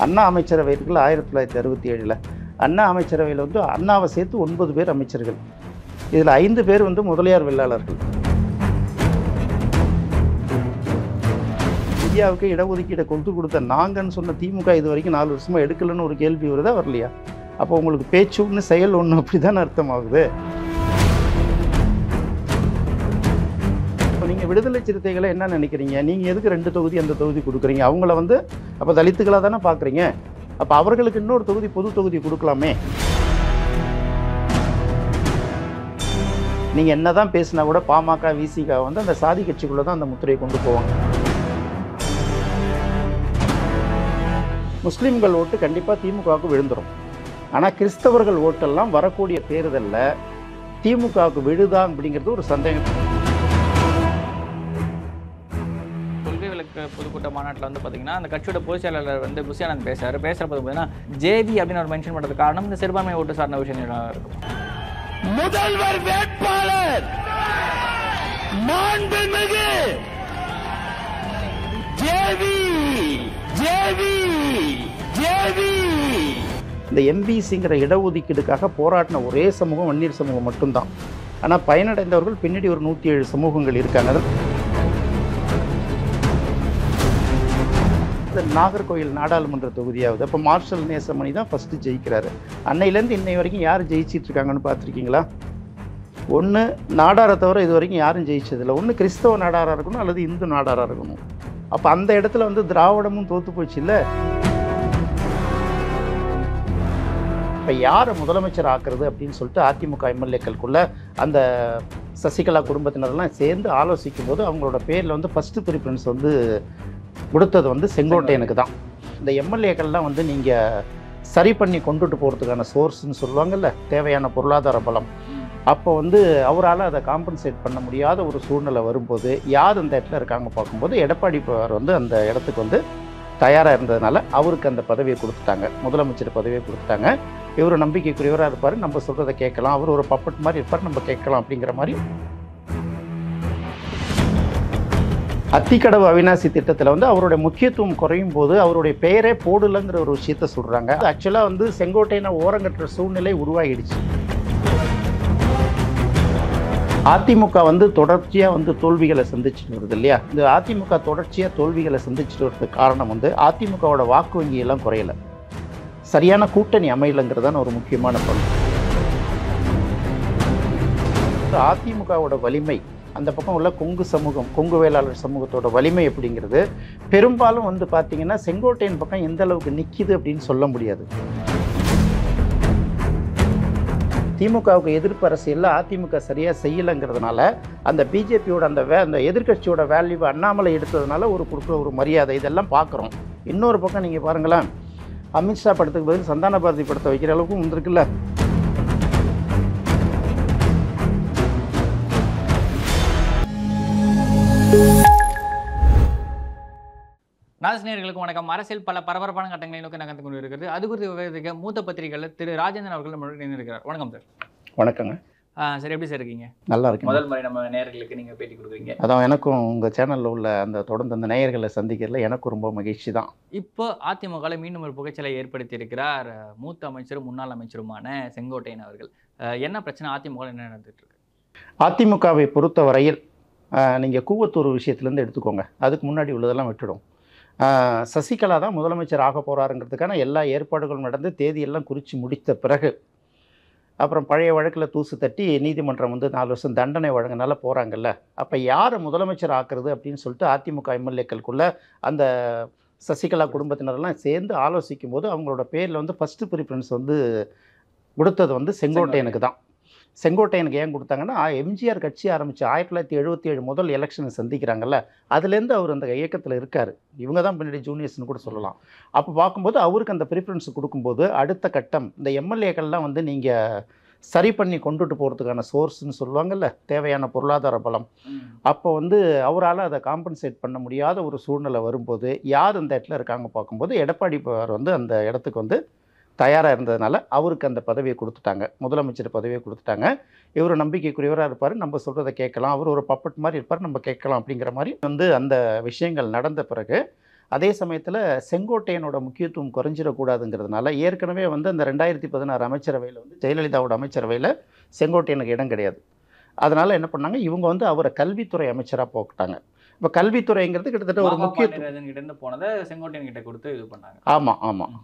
அண்ணா அமைச்சரவை இருக்குல்ல 1967 அண்ணா அமைச்சரவையில் வந்து அண்ணாவை சேர்த்து 9 பேர் அமைச்சர்கள். இதில் 5 பேர் வந்து முதலியார் வெள்ளாளர்கள். இந்தியாவுக்கு இடஒதுக்கீடை கொண்டு கொடுத்த நாங்கன்னு சொன்ன திமுக இது வரைக்கும் 4 வருஷமாக எடுக்கலன்னு ஒரு கேள்வி வருதா வரலையா? அப்போ உங்களுக்கு பேச்சு ஒன்று செயல் ஒன்று அப்படி தானே அர்த்தமாகுது. இப்போ நீங்கள் விடுதலை சிறுத்தைகளை என்ன நினைக்கிறீங்க? நீங்கள் எதுக்கு 2 தொகுதி அந்த தொகுதி கொடுக்குறீங்க? அவங்கள வந்து அப்போ தலித்துகளாக தானே பார்க்குறீங்க. அப்போ அவர்களுக்கு இன்னொரு தொகுதி பொது தொகுதி கொடுக்கலாமே. நீங்கள் என்ன தான் பேசினா கூட பாமக விசிக வந்து அந்த சாதி கட்சிக்குள்ளே தான் அந்த முத்திரையை கொண்டு போவாங்க. முஸ்லீம்கள் ஓட்டு கண்டிப்பாக திமுகவுக்கு விழுந்துடும். ஆனால் கிறிஸ்தவர்கள் ஓட்டெல்லாம் வரக்கூடிய தேர்தலில் திமுகவுக்கு விழுதா அப்படிங்கிறது ஒரு சந்தேகம். கொள்கை விளக்க பொதுக்கூட்ட மாநாட்டில் வந்து பார்த்தீங்கன்னா அந்த கட்சியோட பொதுச் செயலாளர் வந்து புஷியானந்த் பேசுறாரு. பேசுகிறப்ப பார்த்தீங்கன்னா ஜேபி அப்படின்னு ஒரு மென்ஷன் பண்ணுறது காரணம் இந்த சிறுபான்மை ஓட்டு சார்ந்த விஷயம் இருக்கும். முதல்வர் வேட்பாளர் மாண்புமிகு ஜேவி ஜேவி ஜேவி. இந்த எம்பிசிங்கிற இடஒதுக்கீடுக்காக போராட்டின ஒரே சமூகம் வன்னியர் சமூகம் மட்டும்தான். ஆனால் பயனடைந்தவர்கள் பின்னாடி ஒரு 107 சமூகங்கள் இருக்காங்க. நாகர்கோவில் நாடாளுமன்ற தொகுதியாவது அப்போ மார்ஷல் நேசமணி தான் ஃபஸ்ட்டு ஜெயிக்கிறாரு. அன்னையிலேருந்து இன்னை வரைக்கும் யார் ஜெயிச்சிட்டு இருக்காங்கன்னு பார்த்துருக்கீங்களா? ஒன்று நாடாரை தவிர இது வரைக்கும் யாரும் ஜெயிச்சதில்லை. ஒன்று கிறிஸ்தவ நாடாராக இருக்கணும் அல்லது இந்து நாடாராக இருக்கணும். அப்போ அந்த இடத்துல வந்து திராவிடமும் தோற்று போச்சு இல்லை. இப்போ யாரை முதலமைச்சர் ஆக்குறது அப்படின்னு சொல்லிட்டு அதிமுக எம்எல்ஏக்களுக்குள்ள அந்த சசிகலா குடும்பத்தினரெல்லாம் சேர்ந்து ஆலோசிக்கும் போது அவங்களோட பேரில் வந்து ஃபஸ்ட்டு ப்ரிஃபரன்ஸ் வந்து கொடுத்தது வந்து செங்கோட்டையனுக்கு தான். இந்த எம்எல்ஏக்கள்லாம் வந்து நீங்கள் சரி பண்ணி கொண்டுட்டு போகிறதுக்கான சோர்ஸ்ன்னு சொல்லுவாங்கல்ல, தேவையான பொருளாதார பலம். அப்போ வந்து அவரால் அதை காம்பன்சேட் பண்ண முடியாத ஒரு சூழ்நிலை வரும்போது யார் அந்த இடத்துல இருக்காங்க பார்க்கும்போது எடப்பாடி வந்து அந்த இடத்துக்கு வந்து தயாராக இருந்ததுனால அவருக்கு அந்த பதவியை கொடுத்துட்டாங்க, முதலமைச்சர் பதவியை கொடுத்துட்டாங்க. இவர் நம்பிக்கைக்குரியவராக இருப்பார், நம்ம சொல்கிறத கேட்கலாம், அவர் ஒரு பப்பட் மாதிரி இருப்பார், நம்ம கேட்கலாம் அப்படிங்கிற மாதிரி. அத்திக்கடவு அவிநாசி திட்டத்தில் வந்து அவருடைய முக்கியத்துவம் குறையும் போது அவருடைய பெயரே போடலைங்கிற ஒரு விஷயத்த சொல்கிறாங்க. ஆக்சுவலாக வந்து செங்கோட்டையனை ஓரங்கட்டுற சூழ்நிலை உருவாகிடுச்சு. அதிமுக வந்து தொடர்ச்சியாக வந்து தோல்விகளை சந்திச்சுட்டு வருது இல்லையா? இந்த அதிமுக தொடர்ச்சியாக தோல்விகளை சந்திச்சுட்டு வர்றதுக்கு காரணம் வந்து அதிமுகவோட வாக்கு வங்கியெல்லாம் குறையலை, சரியான கூட்டணி அமையலைங்கிறதான ஒரு முக்கியமான பங்கு. அதிமுகவோட வலிமை அந்த பக்கம் உள்ள கொங்கு சமூகம், கொங்கு வேளாளர் சமூகத்தோட வலிமை அப்படிங்கிறது பெரும்பாலும் வந்து பார்த்திங்கன்னா செங்கோட்டையன் பக்கம் எந்த அளவுக்கு நிற்கிது அப்படின்னு சொல்ல முடியாது. திமுகவுக்கு எதிர்ப்பு அரசியலில் அதிமுக சரியாக செய்யலைங்கிறதுனால அந்த பிஜேபியோட அந்த எதிர்கட்சியோட வேல்யூ அண்ணாமலை எடுத்ததுனால ஒரு கொடுக்குற ஒரு மரியாதை இதெல்லாம் பார்க்குறோம். இன்னொரு பக்கம் நீங்கள் பாருங்களேன், அமித்ஷா படத்துக்கு பதில் சந்தான பாரதி படத்தை வைக்கிற அளவுக்கு வந்திருக்குல்ல. நாசினியர்களுக்கு வணக்கம். அரசியல் பல பரபரப்பான கட்டங்களை நோக்கி நகர்ந்து கொண்டு இருக்கிறது. அது குறித்து விவாதிக்க மூத்த பத்திரிகையாளர் திரு ராஜேந்திரன் அவர்கள் நம்மளுடன் இணைந்திருக்கிறார். வணக்கம் சார். வணக்கங்க. சார், எப்படி சார் இருக்கீங்க? நல்லா இருக்கு. முதல் முறை நம்ம நேயர்களுக்கு நீங்கள் பேட்டி கொடுக்குறீங்க. அதான் எனக்கும் உங்கள் சேனலில் உள்ள அந்த தொடர்ந்து அந்த நேயர்களை சந்திக்கிறதுல எனக்கும் ரொம்ப மகிழ்ச்சி தான். இப்போ அதிமுகவில் மீண்டும் ஒரு புகைச்சலை ஏற்படுத்தி இருக்கிறார் மூத்த அமைச்சரும் முன்னாள் அமைச்சருமான செங்கோட்டையன் அவர்கள். என்ன பிரச்சனை? அதிமுக என்ன நடந்துட்டு இருக்கு? அதிமுகவை பொறுத்த வரையில் நீங்கள் கூவத்தூர் விஷயத்துலேருந்து எடுத்துக்கோங்க, அதுக்கு முன்னாடி உள்ளதெல்லாம் விட்டுடும். சசிகலா தான் முதலமைச்சர் ஆக போகிறாருங்கிறதுக்கான எல்லா ஏற்பாடுகளும் நடந்து தேதியெல்லாம் குறித்து முடித்த பிறகு அப்புறம் பழைய வழக்கில் தூசு தட்டி நீதிமன்றம் வந்து 4 வருஷம் தண்டனை வழங்கினால போகிறாங்கல்ல. அப்போ யார் முதலமைச்சர் ஆக்குறது அப்படின்னு சொல்லிட்டு அதிமுக எம்எல்ஏக்களுக்குள்ள அந்த சசிகலா குடும்பத்தினரெல்லாம் சேர்ந்து ஆலோசிக்கும் போது அவங்களோட பேரில் வந்து ஃபஸ்ட்டு ப்ரிஃபரன்ஸ் வந்து கொடுத்தது வந்து செங்கோட்டையனுக்கு தான். செங்கோட்டையனுக்கு ஏன் கொடுத்தாங்கன்னா, எம்ஜிஆர் கட்சி ஆரம்பித்து 1977 முதல் எலெக்ஷனை சந்திக்கிறாங்கல்ல, அதுலேருந்து அவர் அந்த இயக்கத்தில் இருக்கார். இவங்க தான் பின்னாடி ஜூனியர்ஸ்னு கூட சொல்லலாம். அப்போ பார்க்கும்போது அவருக்கு அந்த ப்ரிஃபரன்ஸ் கொடுக்கும்போது அடுத்த கட்டம் இந்த எம்எல்ஏக்கள்லாம் வந்து நீங்கள் சரி பண்ணி கொண்டுட்டு போகிறதுக்கான சோர்ஸ்ன்னு சொல்லுவாங்கல்ல, தேவையான பொருளாதார பலம். அப்போ வந்து அவரால் அதை காம்பன்சேட் பண்ண முடியாத ஒரு சூழ்நிலை வரும்போது யார் அந்த இடத்துல இருக்காங்க பார்க்கும்போது எடப்பாடி வந்து அந்த இடத்துக்கு வந்து தயாராக இருந்ததுனால அவருக்கு அந்த பதவியை கொடுத்துட்டாங்க, முதலமைச்சர் பதவியை கொடுத்துட்டாங்க. இவர் நம்பிக்கைக்குரியவராக இருப்பார், நம்ம சொல்கிறத கேட்கலாம், அவர் ஒரு பப்பட் மாதிரி இருப்பார், நம்ம கேட்கலாம் அப்படிங்கிற மாதிரி வந்து அந்த விஷயங்கள் நடந்த பிறகு அதே சமயத்தில் செங்கோட்டையனோட முக்கியத்துவம் குறைஞ்சிடக்கூடாதுங்கிறதுனால ஏற்கனவே வந்து அந்த 2016 அமைச்சரவையில் வந்து ஜெயலலிதாவோட அமைச்சரவையில் செங்கோட்டையனுக்கு இடம் கிடையாது. அதனால் என்ன பண்ணாங்க, இவங்க வந்து அவரை கல்வித்துறை அமைச்சராக போட்டாங்க. இப்போ கல்வித்துறைங்கிறது கிட்டத்தட்ட ஒரு முக்கியத்துவம். பாண்டியராஜன் கிட்ட இருந்து போனதை செங்கோட்டையன் கிட்ட கொடுத்து இது பண்ணாங்க. ஆமாம் ஆமாம்.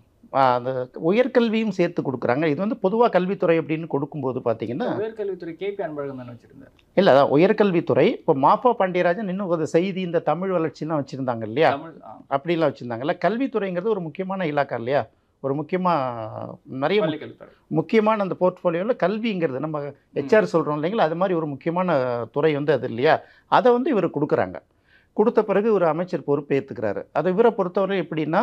அந்த உயர்கல்வியும் சேர்த்து கொடுக்குறாங்க. இது வந்து பொதுவாக கல்வித்துறை அப்படின்னு கொடுக்கும்போது பார்த்தீங்கன்னா, உயர்கல்வித்துறை KP அன்பழகன் தானே வச்சிருந்தார். இல்லை அதான் உயர்கல்வித்துறை. இப்போ மாஃபா பாண்டியராஜன் இன்னும் ஒரு செய்தி இந்த தமிழ் வளர்ச்சிலாம் வச்சுருந்தாங்க இல்லையா, தமிழ் அப்படிலாம் வச்சுருந்தாங்கல்ல. கல்வித்துறைங்கிறது ஒரு முக்கியமான இலாக்கா இல்லையா, ஒரு நிறைய பள்ளிக்கல்வித்துறை. முக்கியமான அந்த போர்ட்ஃபோலியோவில் கல்விங்கிறது நம்ம HR சொல்கிறோம் இல்லைங்களா, அது மாதிரி ஒரு முக்கியமான துறை வந்து அது இல்லையா. அதை வந்து இவர் கொடுக்குறாங்க. கொடுத்த பிறகு ஒரு அமைச்சர் பொறுப்பு ஏற்றுக்கிறாரு. அது இவரை பொறுத்தவரை எப்படின்னா,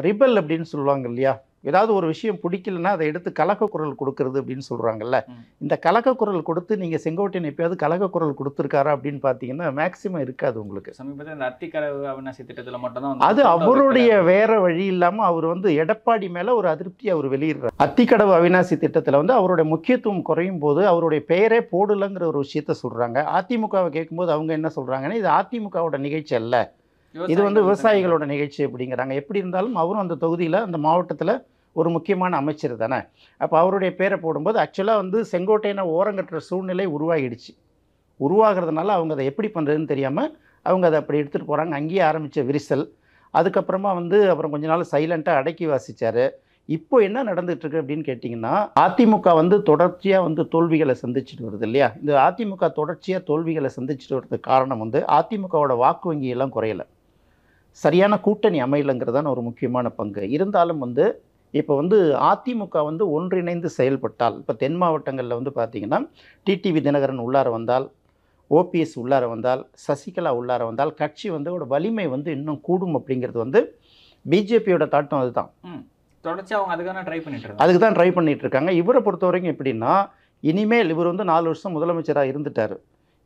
ரிபல் அப்படின்னு சொல்லுவாங்க இல்லையா, ஏதாவது ஒரு விஷயம் பிடிக்கலன்னா அதை எடுத்து கலக்க குரல் கொடுக்கறது அப்படின்னு சொல்கிறாங்கல்ல. இந்த கலக்க குரல் கொடுத்து நீங்கள் செங்கோட்டையன் எப்பயாவது கலக்க குரல் கொடுத்துருக்காரா அப்படின்னு பார்த்தீங்கன்னா மேக்சிமம் இருக்காது உங்களுக்கு. சமீபத்தில் இந்த அத்திக்கடவு அவிநாசி திட்டத்தில் மட்டும்தான் அது அவருடைய வேற வழி இல்லாமல் அவர் வந்து எடப்பாடி மேலே ஒரு அதிருப்தி அவர் வெளியிடுறார். அத்திக்கடவு அவிநாசி திட்டத்தில் வந்து அவருடைய முக்கியத்துவம் குறையும் போது அவருடைய பெயரே போடலைங்கிற ஒரு விஷயத்த சொல்கிறாங்க. அதிமுகவை கேட்கும்போது அவங்க என்ன சொல்கிறாங்கன்னா, இது அதிமுகவோட நிகழ்ச்சி அல்ல, இது வந்து விவசாயிகளோட நிகழ்ச்சி அப்படிங்கிறாங்க. எப்படி இருந்தாலும் அவரும் அந்த தொகுதியில் அந்த மாவட்டத்தில் ஒரு முக்கியமான அமைச்சர் தானே. அப்போ அவருடைய பேரை போடும்போது ஆக்சுவலாக வந்து செங்கோட்டையனை ஓரங்கட்டுற சூழ்நிலை உருவாகிறதுனால அவங்க அதை எப்படி பண்ணுறதுன்னு தெரியாமல் அவங்க அதை அப்படி எடுத்துகிட்டு போகிறாங்க. அங்கேயே ஆரம்பித்த விரிசல். அதுக்கப்புறமா வந்து அப்புறம் கொஞ்ச நாள் சைலண்ட்டாக அடக்கி வாசித்தார். இப்போ என்ன நடந்துகிட்ருக்கு அப்படின்னு கேட்டிங்கன்னா, அதிமுக வந்து தொடர்ச்சியாக வந்து தோல்விகளை சந்திச்சுட்டு வருது இல்லையா. இந்த அதிமுக தொடர்ச்சியாக தோல்விகளை சந்திச்சுட்டு வர்றதுக்கு காரணம் வந்து அதிமுகவோட வாக்கு வங்கியெல்லாம் குறையலை, சரியான கூட்டணி அமையலைங்கிறதான ஒரு முக்கியமான பங்கு. இருந்தாலும் வந்து இப்போ வந்து அதிமுக வந்து ஒன்றிணைந்து செயல்பட்டால், இப்போ தென் மாவட்டங்களில் வந்து பார்த்திங்கன்னா டிடிவி தினகரன் உள்ளார வந்தால், OPS உள்ளார வந்தால், சசிகலா உள்ளார வந்தால் கட்சி வந்து ஒரு வலிமை வந்து இன்னும் கூடும் அப்படிங்கிறது வந்து பிஜேபியோட தாட்டம். அதுதான் தொடர்ச்சியாக அவங்க அதுக்கு தான் ட்ரை பண்ணிட்டு இருக்காங்க. இவரை பொறுத்த வரைக்கும் எப்படின்னா, இனிமேல் இவர் வந்து 4 வருஷம் முதலமைச்சராக இருந்துட்டார்.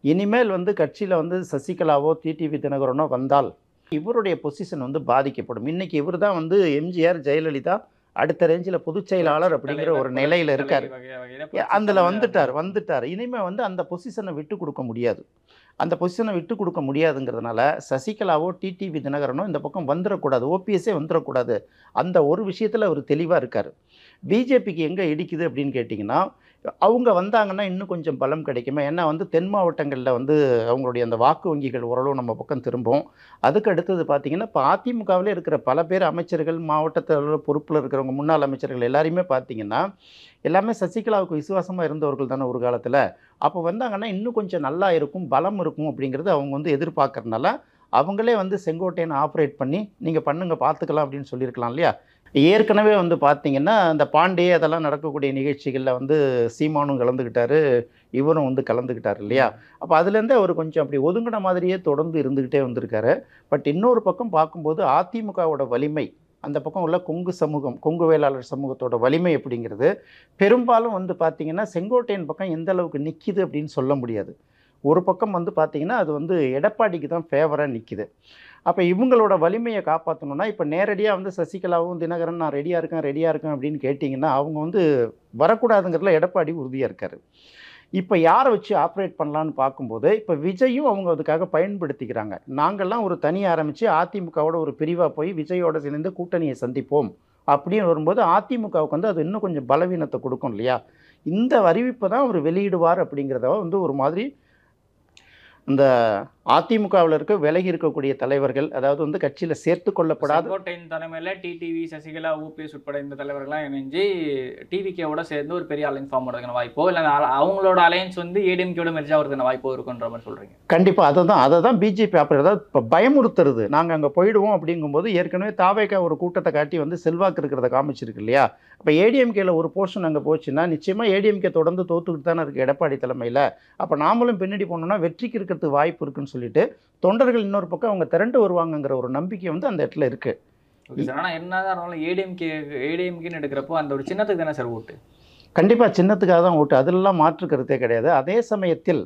இனிமேல் வந்து கட்சியில் வந்து சசிகலாவோ டிடிவி தினகரனோ வந்தால் இவருடைய பொசிஷன் வந்து பாதிக்கப்படும். இன்றைக்கி இவர் தான் வந்து MGR ஜெயலலிதா அடுத்த ரேஞ்சில் பொதுச் செயலாளர் அப்படிங்கிற ஒரு நிலையில் இருக்கார். அதில் வந்துட்டார். இனிமேல் வந்து அந்த பொசிஷனை விட்டு கொடுக்க முடியாது. அந்த பொசிஷனை விட்டு கொடுக்க முடியாதுங்கிறதுனால சசிகலாவோ டிடிவி தினகரனோ இந்த பக்கம் வந்துடக்கூடாது, OPSே வந்துடக்கூடாது. அந்த ஒரு விஷயத்தில் அவர் தெளிவாக இருக்கார். பிஜேபிக்கு எங்கே இடிக்குது அப்படின்னு கேட்டிங்கன்னா, அவங்க வந்தாங்கன்னா இன்னும் கொஞ்சம் பலம் கிடைக்குமே. ஏன்னா வந்து தென் மாவட்டங்களில் வந்து அவங்களுடைய அந்த வாக்கு வங்கிகள் ஓரளவு நம்ம பக்கம் திரும்பும். அதுக்கு அடுத்தது பார்த்திங்கன்னா, இப்போ அதிமுகவில் இருக்கிற பல பேர் அமைச்சர்கள், மாவட்டத்தில் பொறுப்பில் இருக்கிறவங்க, முன்னாள் அமைச்சர்கள் எல்லாரையுமே பார்த்திங்கன்னா எல்லாமே சசிகலாவுக்கு விசுவாசமாக இருந்தவர்கள் தானே ஒரு காலத்தில். அப்போ வந்தாங்கன்னா இன்னும் கொஞ்சம் நல்லா இருக்கும், பலம் இருக்கும் அப்படிங்கிறது அவங்க வந்து எதிர்பார்க்கறதுனால அவங்களே வந்து செங்கோட்டையனை ஆப்ரேட் பண்ணி நீங்கள் பண்ணுங்க பார்த்துக்கலாம் அப்படின்னு சொல்லியிருக்கலாம் இல்லையா. ஏற்கனவே வந்து பார்த்திங்கன்னா அந்த பாண்டே அதெல்லாம் நடக்கக்கூடிய நிகழ்ச்சிகளில் வந்து சீமானும் கலந்துக்கிட்டாரு, இவரும் வந்து கலந்துக்கிட்டார் இல்லையா. அப்போ அதுலேருந்தே அவர் கொஞ்சம் அப்படி ஒதுங்கின மாதிரியே தொடர்ந்து இருந்துக்கிட்டே வந்திருக்காரு. பட் இன்னொரு பக்கம் பார்க்கும்போது அதிமுகவோட வலிமை, அந்த பக்கம் உள்ள கொங்கு வேளாளர் சமூகத்தோட வலிமை அப்படிங்கிறது பெரும்பாலும் வந்து பார்த்திங்கன்னா செங்கோட்டையன் பக்கம் எந்த அளவுக்கு நிற்கிது அப்படின்னு சொல்ல முடியாது. ஒரு பக்கம் வந்து பார்த்திங்கன்னா அது வந்து எடப்பாடிக்கு தான் ஃபேவராக நிற்கிது. அப்போ இவங்களோட வலிமையை காப்பாற்றணுன்னா இப்போ நேரடியாக வந்து சசிகலாவும் தினகரன் நான் ரெடியாக இருக்கேன் அப்படின்னு கேட்டிங்கன்னா அவங்க வந்து வரக்கூடாதுங்கிறதுல எடப்பாடி உறுதியாக இருக்கார். இப்போ யாரை வச்சு ஆப்ரேட் பண்ணலான்னு பார்க்கும்போது இப்போ விஜயும் அவங்க அதுக்காக பயன்படுத்திக்கிறாங்க. நாங்கள்லாம் ஒரு தனி ஆரம்பித்து அதிமுகவோட ஒரு பிரிவாக போய் விஜயோட சேர்ந்து கூட்டணியை சந்திப்போம் அப்படின்னு வரும்போது அதிமுகவுக்கு வந்து அது இன்னும் கொஞ்சம் பலவீனத்தை கொடுக்கும் இல்லையா. இந்த அறிவிப்பை தான் அவர் வெளியிடுவார் அப்படிங்கிறத வந்து ஒரு மாதிரி இந்த அதிமுகவில் இருக்க விலகி இருக்கக்கூடிய தலைவர்கள், அதாவது வந்து கட்சியில் சேர்த்து கொள்ளப்படாத செங்கோட்டையன் தலைமையில் டிடிவி, சசிகலா, OPS உட்பட இந்த தலைவர்கள்லாம் இணைஞ்சு டிவிகேவோட சேர்ந்து ஒரு பெரிய அலைன்ஸ் ஃபார்ம் பண்ணுறதுக்கான வாய்ப்போ இல்லை அவங்களோட அலையன்ஸ் வந்து ஏடிஎம்கேயோட மெர்ஜ் ஆகிறதுக்கான வாய்ப்போ இருக்குன்ற மாதிரி சொல்கிறீங்க. கண்டிப்பாக அதை தான் பிஜேபி ஆப்ரேட், அதாவது இப்போ பயமுறுத்துறது. நாங்கள் அங்கே போயிடுவோம் அப்படிங்கும்போது ஏற்கனவே தாவேக்கா ஒரு கூட்டத்தை காட்டி வந்து செல்வாக்கு இருக்கிறத காமிச்சிருக்கு இல்லையா. இப்போ ஏடிஎம்கேல ஒரு போர்ஷன் அங்கே போச்சுன்னா நிச்சயமாக ஏடிஎம்கே தொடர்ந்து தோத்துக்கிட்டு தானே இருக்குது எடப்பாடி தலைமையில். அப்போ நாமளும் பின்னாடி போனோம்னா வெற்றிக்கு இருக்கிறதுக்கு வாய்ப்பு இருக்குன்னு சொல்லிட்டு தொண்டர்கள் இன்னொரு பக்கம் அவங்க திரண்டு வருவாங்கங்கிற ஒரு நம்பிக்கை வந்து அந்த இடத்துல இருக்குது. ஆனால் என்னதான் இருந்தாலும் ஏடிஎம்கேன்னு எடுக்கிறப்போ அந்த ஒரு சின்னத்துக்கு தானே சார் ஓட்டு. கண்டிப்பாக சின்னத்துக்காக தான் ஓட்டு, அதெல்லாம் மாற்று கருத்தே கிடையாது. அதே சமயத்தில்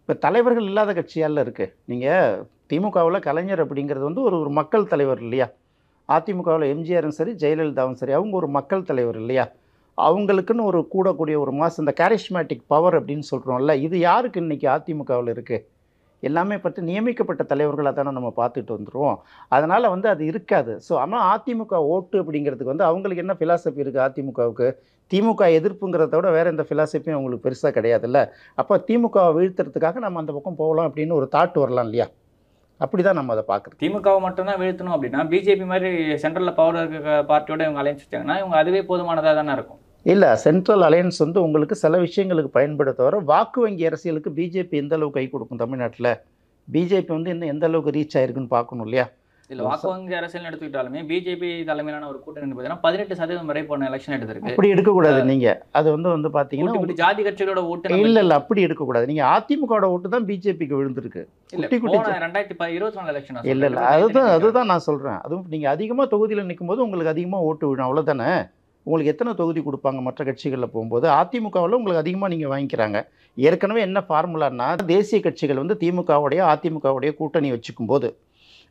இப்போ தலைவர்கள் இல்லாத கட்சியால் இருக்குது. நீங்கள் திமுகவில் கலைஞர் அப்படிங்கிறது வந்து ஒரு மக்கள் தலைவர் இல்லையா. அதிமுகவில் எம்ஜிஆரும் சரி ஜெயலலிதாவும் சரி அவங்க ஒரு மக்கள் தலைவர் இல்லையா. அவங்களுக்குன்னு ஒரு கூடக்கூடிய ஒரு மாஸ் இந்த கேரிஸ்மேட்டிக் பவர் அப்படின்னு சொல்கிறோம்ல, இது யாருக்கு இன்றைக்கி அதிமுகவில் இருக்குது? எல்லாமே பற்றி நியமிக்கப்பட்ட தலைவர்களாக தானே நம்ம பார்த்துட்டு வந்துடுவோம். அதனால் வந்து அது இருக்காது. ஸோ ஆனால் அதிமுக ஓட்டு அப்படிங்கிறதுக்கு வந்து அவங்களுக்கு என்ன ஃபிலாசபி இருக்குது அதிமுகவுக்கு? திமுக எதிர்ப்புங்கிறத விட வேறு எந்த ஃபிலாசபியும் அவங்களுக்கு பெருசாக கிடையாதுல்ல. அப்போ திமுகவை வீழ்த்துறதுக்காக நம்ம அந்த பக்கம் போகலாம் அப்படின்னு ஒரு தாட் வரலாம் இல்லையா? அப்படி தான் நம்ம அதை பார்க்குறோம். திமுகவை மட்டும்தான் வீழ்த்தணும் அப்படின்னா பிஜேபி மாதிரி சென்ட்ரலில் பவர் இருக்க பார்ட்டியோட இவங்க அலைன்ஸ் வச்சாங்கன்னா இவங்க அதுவே போதுமானதாக தானே இருக்கும். இல்லை, சென்ட்ரல் அலையன்ஸ் வந்து உங்களுக்கு சில விஷயங்களுக்கு பயன்பட தவிர வாக்கு வங்கி அரசியலுக்கு பிஜேபி எந்த அளவுக்கு கை கொடுக்கும் தமிழ்நாட்டில்? பிஜேபி வந்து இன்னும் எந்த அளவுக்கு ரீச் ஆயிருக்குன்னு பார்க்கணும் இல்லையா? இல்லை, வாக்கு வங்கி அரசியல் எடுத்துக்கிட்டாலுமே பிஜேபி தலைமையிலான ஒரு கூட்டணி பார்த்தீங்கன்னா 18% வரை போன எலெக்ஷன் எடுத்திருக்கு. அப்படி எடுக்கக்கூடாது நீங்கள். அது வந்து பார்த்தீங்கன்னா ஜாதி கட்சிகளோட ஓட்டு இல்லை அப்படி எடுக்கக்கூடாது. நீங்கள் அதிமுகவோட ஓட்டு தான் பிஜேபிக்கு விழுந்திருக்கு. இல்லை, 2024 எலெக்ஷன் இல்லை அதுதான் நான் சொல்கிறேன். அதுவும் நீங்கள் அதிகமாக தொகுதியில் நிற்கும் போது உங்களுக்கு அதிகமாக ஓட்டு விழும், அவ்வளோதானே. உங்களுக்கு எத்தனை தொகுதி கொடுப்பாங்க மற்ற கட்சிகளில் போகும்போது? அதிமுகவில் உங்களுக்கு அதிகமாக நீங்கள் வாங்கிக்கிறாங்க. ஏற்கனவே என்ன ஃபார்முலான்னா, தேசிய கட்சிகள் வந்து திமுகவுடைய அதிமுகவுடைய கூட்டணி வச்சுக்கும் போது,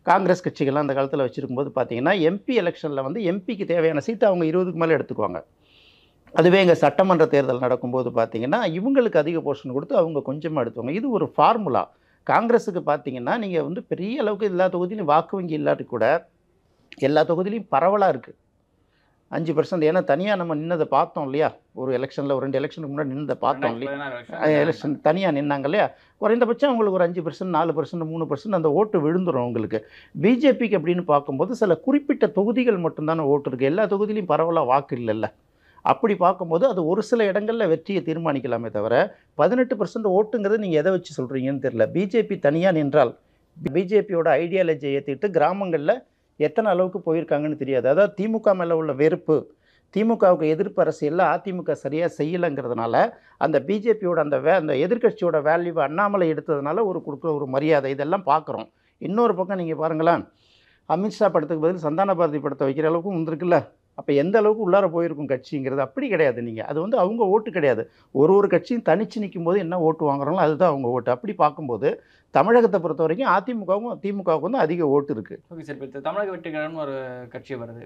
காங்கிரஸ் கட்சிகள்லாம் அந்த காலத்தில் வச்சுருக்கும்போது பார்த்தீங்கன்னா எம்பி எலெக்ஷனில் வந்து எம்பிக்கு தேவையான சீட்டு அவங்க 20க்கு மேலே எடுத்துக்குவாங்க. அதுவே எங்கள் சட்டமன்ற தேர்தல் நடக்கும்போது பார்த்தீங்கன்னா இவங்களுக்கு அதிக போர்ஷன் கொடுத்து அவங்க கொஞ்சமாக எடுத்துவாங்க. இது ஒரு ஃபார்முலா. காங்கிரஸுக்கு பார்த்தீங்கன்னா நீங்கள் வந்து பெரிய அளவுக்கு எல்லா தொகுதியிலையும் வாக்கு வங்கி இல்லாட்டி கூட எல்லா தொகுதியிலையும் பரவலாக இருக்குது 5%. ஏன்னா தனியாக நம்ம நின்னதை பார்த்தோம் இல்லையா? ஒரு எலெக்ஷனில் ஒரு 2 எலெக்ஷனுக்கு முன்னாடி நின்னதை பார்த்தோம் இல்லையா? எலெக்ஷன் தனியாக நின்னாங்க இல்லையா? குறைந்தபட்சம் உங்களுக்கு ஒரு 5%, 4%, 3% அந்த ஓட்டு விழுந்துடும் உங்களுக்கு. பிஜேபிக்கு அப்படின்னு பார்க்கும்போது சில குறிப்பிட்ட தொகுதிகள் மட்டும்தானே ஓட்டு இருக்குது. எல்லா தொகுதியிலையும் பரவலாக வாக்கு இல்லைல்ல. அப்படி பார்க்கும்போது அது ஒரு சில இடங்களில் வெற்றியை தீர்மானிக்கலாமே தவிர 18% ஓட்டுங்கிறது நீங்கள் எதை வச்சு சொல்கிறீங்கன்னு தெரியல. பிஜேபி தனியாக நின்றால் பிஜேபியோட ஐடியாலஜியை ஏற்றிட்டு கிராமங்களில் எத்தனை அளவுக்கு போயிருக்காங்கன்னு தெரியாது. அதாவது திமுக மேலே உள்ள வெறுப்பு, திமுகவுக்கு எதிர்ப்பு அரசியலில் அதிமுக சரியாக செய்யலைங்கிறதுனால அந்த பிஜேபியோட அந்த எதிர்க்கட்சியோட வேல்யூவை அண்ணாமலை எடுத்ததுனால கொடுக்குற ஒரு மரியாதை இதெல்லாம் பார்க்குறோம். இன்னொரு பக்கம் நீங்கள் பாருங்களேன், அமித்ஷா படத்துக்கு பதில் சந்தான பாரதி படத்தை வைக்கிற அளவுக்கு வந்திருக்குல்ல. அப்போ எந்த அளவுக்கு உள்ளார போயிருக்கும் கட்சிங்கிறது அப்படி கிடையாது. நீங்கள் அது வந்து அவங்க ஓட்டு கிடையாது. ஒரு கட்சியும் தனித்து நிற்கும் போது என்ன ஓட்டு வாங்குறாங்களோ அதுதான் அவங்க ஓட்டு. அப்படி பார்க்கும்போது தமிழகத்தை பொறுத்த வரைக்கும் அதிமுகவும் திமுகவுக்கு வந்து அதிக ஓட்டு இருக்குது. ஓகே சார், இப்போ தமிழக வெற்றிகரம்னு ஒரு கட்சி வருது.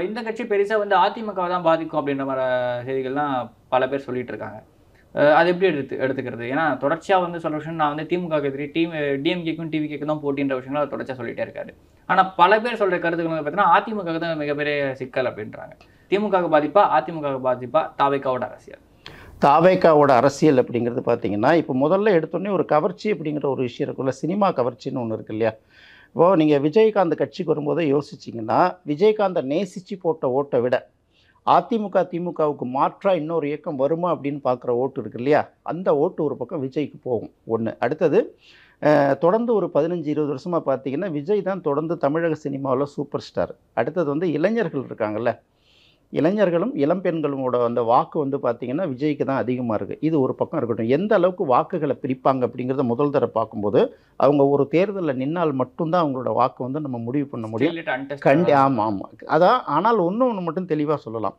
இந்த கட்சி பெருசாக வந்து அதிமுகவை தான் பாதிக்கும் அப்படின்ற மாதிரி செய்திகள்லாம் பல பேர் சொல்லிட்டு இருக்காங்க. அது எப்படி எடுத்துக்கிறது? ஏன்னா தொடர்ச்சியாக வந்து சொல்கிற விஷயம், நான் வந்து திமுகவுக்கு எதிரி டிஎம்கேக்கும் டிவிகேக்கும் தான் போட்டின்ற விஷயங்கள் அவர் தொடர்ச்சியாக சொல்லிட்டே இருக்காரு. ஆனால் பல பேர் சொல்கிற கருத்துக்கள் பார்த்தீங்கன்னா அதிமுக தான் மிகப்பெரிய சிக்கல் அப்படின்றாங்க. திமுகவுக்கு பாதிப்பா, அதிமுகவுக்கு பாதிப்பா, தாவேக்காவோட அரசியல்? தாவேக்காவோட அரசியல் அப்படிங்கிறது பார்த்தீங்கன்னா இப்போ முதல்ல எடுத்தோடனே ஒரு கவர்ச்சி அப்படிங்கிற ஒரு விஷயம் இருக்குல்ல, சினிமா கவர்ச்சின்னு ஒன்று இருக்கு இல்லையா? இப்போது நீங்கள் விஜயகாந்த் கட்சிக்கு வரும்போதே யோசிச்சிங்கன்னா விஜயகாந்தை நேசித்து போட்ட ஓட்டை விட அதிமுக திமுகவுக்கு மாற்றாக இன்னொரு இயக்கம் வருமா அப்படின்னு பார்க்குற ஓட்டு இருக்கு இல்லையா? அந்த ஓட்டு ஒரு பக்கம் விஜய்க்கு போகும். ஒன்று. அடுத்தது தொடர்ந்து ஒரு 15-20 வருஷமாக பார்த்தீங்கன்னா விஜய் தான் தொடர்ந்து தமிழக சினிமாவில் சூப்பர் ஸ்டார். அடுத்தது வந்து இளைஞர்கள் இருக்காங்கல்ல, இளைஞர்களும் இளம்பெண்களோட அந்த வாக்கு வந்து பார்த்திங்கன்னா விஜய்க்கு தான் அதிகமாக இருக்குது. இது ஒரு பக்கம் இருக்கட்டும். எந்த அளவுக்கு வாக்குகளை பிரிப்பாங்க அப்படிங்கிறத முதல் தர பார்க்கும்போது அவங்க ஒரு தேர்தலில் நின்னால் மட்டும்தான் அவங்களோட வாக்கு வந்து நம்ம முடிவு பண்ண முடியும். ஆமாம். அதான். ஆனால் ஒன்று மட்டும் தெளிவாக சொல்லலாம்.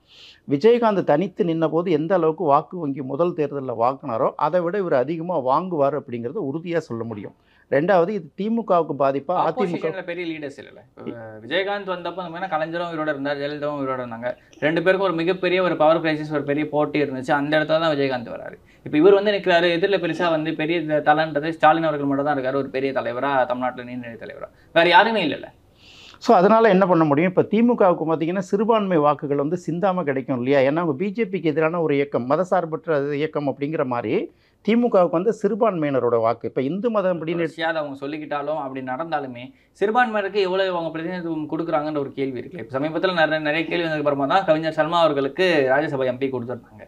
விஜயகாந்த் தனித்து நின்ன போது எந்த அளவுக்கு வாக்கு வங்கி முதல் தேர்தலில் வாங்கினாரோ அதை விட இவர் அதிகமாக வாங்குவார் அப்படிங்கிறத உறுதியாக சொல்ல முடியும். ரெண்டாவது, இது திமுகவுக்கு பாதிப்பா அதிமுக பெரிய லீடர்ஸ் இல்லை. விஜயகாந்த் வந்தப்போ அந்த மாதிரி கலைஞரும் உயிரோட இருந்தார், ஜெயலலிதாவும் உயிரோட இருந்தாங்க. 2 பேருக்கும் ஒரு மிகப்பெரிய ஒரு பவர் கிரைசிஸ், ஒரு பெரிய போட்டி இருந்துச்சு. அந்த இடத்துல தான் விஜயகாந்த் வராரு. இப்போ இவர் வந்து நிற்கிறாரு, எதிரில் பெருசாக வந்து பெரிய தலைன்றது ஸ்டாலின் அவர்கள் மட்டும் தான் இருக்காரு, ஒரு பெரிய தலைவராக, தமிழ்நாட்டில் நீண்ட தலைவராக. வேறு யாருமே இல்லை. ஸோ அதனால் என்ன பண்ண முடியும்? இப்போ திமுகவுக்கு பார்த்திங்கன்னா சிறுபான்மை வாக்குகள் வந்து சிந்தாமல் கிடைக்கும் இல்லையா? ஏன்னா அவங்க பிஜேபிக்கு எதிரான ஒரு இயக்கம், மதசார்பற்ற இயக்கம் அப்படிங்கிற மாதிரி திமுகவுக்கு வந்து சிறுபான்மையினரோட வாக்கு. இப்போ இந்து மதம் அப்படின்னு அவங்க சொல்லிக்கிட்டாலும் அப்படி நடந்தாலுமே சிறுபான்மையினருக்கு எவ்வளோ அவங்க பிரதிநிதித்துவம் கொடுக்குறாங்கன்ற ஒரு கேள்வி இருக்குல்ல. இப்போ சமீபத்தில் நிறைய கேள்வி வந்ததுக்கு அப்புறமா தான் கவிஞர் சல்மா அவர்களுக்கு ராஜ்யசபா எம்பி கொடுத்துருந்தாங்க.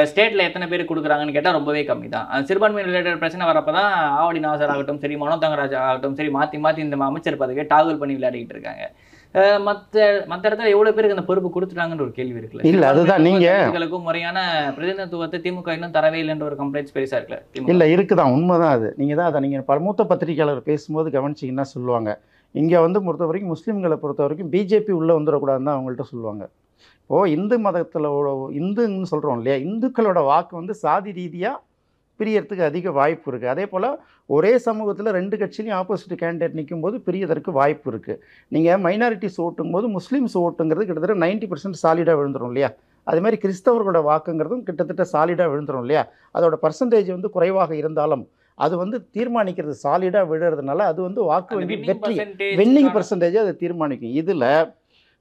ஸ்டேட்டில் எத்தனை பேர் கொடுக்குறாங்கன்னு கேட்டால் ரொம்பவே கம்மி தான். சிறுபான்மை ரிலேட்டட் பிரச்சனை வரப்போ தான் ஆவடி நாசர் ஆகட்டும் சரி, மனோ தங்கராஜ் ஆகட்டும் சரி, மாற்றி இந்த அமைச்சர் பதவியை டாகுல் பண்ணி விளையாடிக்கிட்டு இருக்காங்க. மற்ற இடத்துல எவ்வளோ பேருக்கு அந்த பொறுப்பு கொடுத்துட்டாங்கன்ற ஒரு கேள்வி இருக்குல்ல. இல்லை, அதுதான் நீங்களுக்கும் முறையான பிரதிநிதித்துவத்தை திமுக இன்னும் தரவே இல்லைன்ற ஒரு கம்ப்ளைண்ட்ஸ் பெருசாக இருக்குல்ல. இல்லை, இருக்குதான், உண்மைதான் அது. நீங்கள் தான் அதை நீங்கள் மூத்த பத்திரிகையாளர் பேசும்போது கவனிச்சிங்கன்னா சொல்லுவாங்க, இங்கே வந்து பொறுத்த வரைக்கும் முஸ்லீம்களை பொறுத்த வரைக்கும் பிஜேபி உள்ளே வந்துடக்கூடாதுன்னு தான் அவங்கள்ட்ட சொல்லுவாங்க. இப்போது இந்து மதத்தில் இந்துன்னு சொல்கிறோம் இல்லையா, இந்துக்களோட வாக்கு வந்து சாதி ரீதியாக பிரியறதுக்கு அதிக வாய்ப்பு இருக்குது. அதே போல் ஒரே சமூகத்தில் 2 கட்சியிலையும் ஆப்போசிட் கேண்டிடேட் நிற்கும்போது பிரியதற்கு வாய்ப்பு இருக்குது. நீங்கள் மைனாரிட்டிஸ் ஓட்டும் போது முஸ்லீம்ஸ் ஓட்டுங்கிறது கிட்டத்தட்ட 90% சாலிடாக விழுந்துடும் இல்லையா? அதுமாதிரி கிறிஸ்தவர்களோட வாக்குங்கிறதும் கிட்டத்தட்ட சாலிடாக விழுந்துடும் இல்லையா? அதோட பர்சன்டேஜ் வந்து குறைவாக இருந்தாலும் அது வந்து தீர்மானிக்கிறது சாலிடாக விழுறதுனால அது வந்து வாக்கு வங்கி வெற்றி percentage வின்னிங் பர்சன்டேஜ் அதை தீர்மானிக்கும். இதில்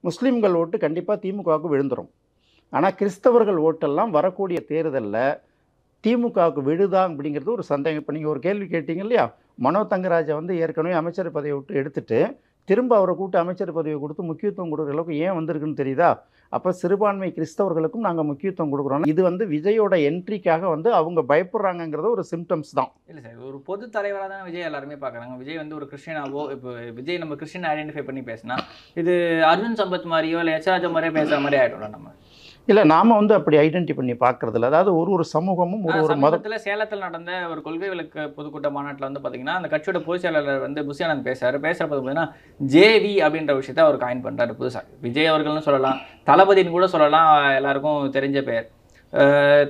முஸ்லீம்கள் ஓட்டு கண்டிப்பாக திமுகவுக்கு விழுந்துடும். ஆனால் கிறிஸ்தவர்கள் ஓட்டெல்லாம் வரக்கூடிய தேர்தலில் திமுகவுக்கு விழுதா அப்படிங்கிறது ஒரு சந்தேகம். இப்போ நீங்கள் ஒரு கேள்வி கேட்டீங்க இல்லையா, மனோ தங்கராஜை வந்து ஏற்கனவே அமைச்சர் பதவியை விட்டு எடுத்துட்டு திரும்ப அவரை கூட்டு அமைச்சர் பதவியை கொடுத்து முக்கியத்துவம் கொடுக்குற அளவுக்கு ஏன் வந்திருக்குன்னு தெரியுதா? அப்போ சிறுபான்மை கிறிஸ்தவர்களுக்கும் நாங்கள் முக்கியத்துவம் கொடுக்குறோம். இது வந்து விஜயோட என்ட்ரிக்காக வந்து அவங்க பயப்படுறாங்கங்கிறது ஒரு சிம்டம்ஸ் தான். இல்லை சார், ஒரு பொது தலைவராக தான் விஜய் எல்லாருமே பார்க்குறாங்க. விஜய் வந்து ஒரு கிறிஸ்டியனாவோ, இப்போ விஜய் நம்ம கிறிஸ்டியன் ஐடென்டிஃபை பண்ணி பேசினா இது அர்ஜுன் சம்பத் மாதிரியோ இல்லை எச்ராஜா மாதிரியோ பேசுகிற மாதிரி ஆகிடும்ல நம்ம. இல்லை, நாம் வந்து அப்படி ஐடென்டி பண்ணி பார்க்குறதில்ல. அதாவது ஒரு சமூகமும் ஒரு மதத்தில் சேலத்தில் நடந்த ஒரு கொள்கை விளக்கு பொதுக்கூட்ட மாநாட்டில் வந்து பார்த்தீங்கன்னா அந்த கட்சியோட பொதுச் செயலாளர் வந்து புஷியானந்த் பேசுகிறப்ப பார்த்தீங்கன்னா ஜேவி அப்படின்ற விஷயத்த அவர் காயின் பண்ணுறாரு புதுசாக. விஜய் அவர்கள்னு சொல்லலாம், தளபதினு கூட சொல்லலாம், எல்லாருக்கும் தெரிஞ்ச பேர்.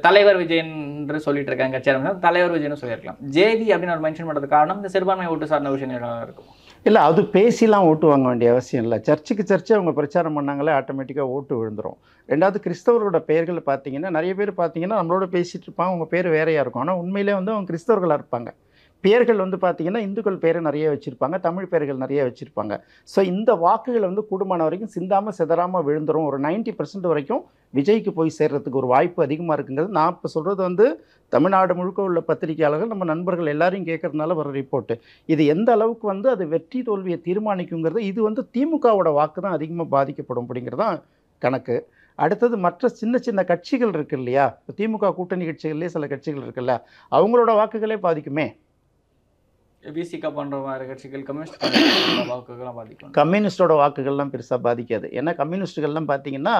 தலைவர் விஜயன் என்று சொல்லிட்டு இருக்காங்க கட்சி தலைவர் விஜயன்னு சொல்லியிருக்கலாம். ஜேவி அப்படின்னு அவர் மென்ஷன் பண்ணுறது காரணம் இந்த சிறுபான்மை ஓட்டு சார்ந்த விஷயம் இருக்கும். இல்லை, அது பேசிலாம் ஓட்டு வாங்க வேண்டிய அவசியம் இல்லை. சர்ச்சுக்கு சர்ச்சை அவங்க பிரச்சாரம் பண்ணாங்களே ஆட்டோமேட்டிக்காக ஓட்டு விழுந்துடும். ரெண்டாவது கிறிஸ்தவர்களோட பெயர்கள் பார்த்தீங்கன்னா நிறைய பேர் பார்த்தீங்கன்னா நம்மளோட பேசிகிட்டு இருப்பாங்க, அவங்க பேர் வேறையாக இருக்கும். ஆனால் உண்மையிலே வந்து அவங்க கிறிஸ்தவர்களாக இருப்பாங்க. பெயர்கள் வந்து பார்த்திங்கன்னா இந்துக்கள் பேர் நிறைய வச்சுருப்பாங்க, தமிழ் பெயர்கள் நிறைய வச்சுருப்பாங்க. ஸோ இந்த வாக்குகள் வந்து கூடுமான வரைக்கும் சிந்தாமல் சிதறாமல் விழுந்துடும். ஒரு 90% வரைக்கும் விஜய்க்கு போய் சேர்றதுக்கு ஒரு வாய்ப்பு அதிகமாக இருக்குங்கிறது நான் இப்போ சொல்கிறது வந்து தமிழ்நாடு முழுக்க உள்ள பத்திரிகையாளர்கள் நம்ம நண்பர்கள் எல்லாரையும் கேட்கறதுனால வர ரிப்போர்ட்டு. இது எந்த அளவுக்கு வந்து அது வெற்றி தோல்வியை தீர்மானிக்குங்கிறது, இது வந்து திமுகவோட வாக்கு தான் அதிகமாக பாதிக்கப்படும் அப்படிங்கிறது தான் கணக்கு. அடுத்தது மற்ற சின்ன சின்ன கட்சிகள் இருக்குது இல்லையா, இப்போ திமுக கூட்டணி கட்சிகள்லேயே சில கட்சிகள் இருக்குல்ல, அவங்களோட வாக்குகளே பாதிக்குமே. விசிகா போன்ற மாதிரி கட்சிகள் கம்யூனிஸ்ட் வாக்குகள்லாம் பாதிக்கும். கம்யூனிஸ்டோட வாக்குகள்லாம் பெருசாக பாதிக்காது. ஏன்னா கம்யூனிஸ்ட்டுகள்லாம் பார்த்தீங்கன்னா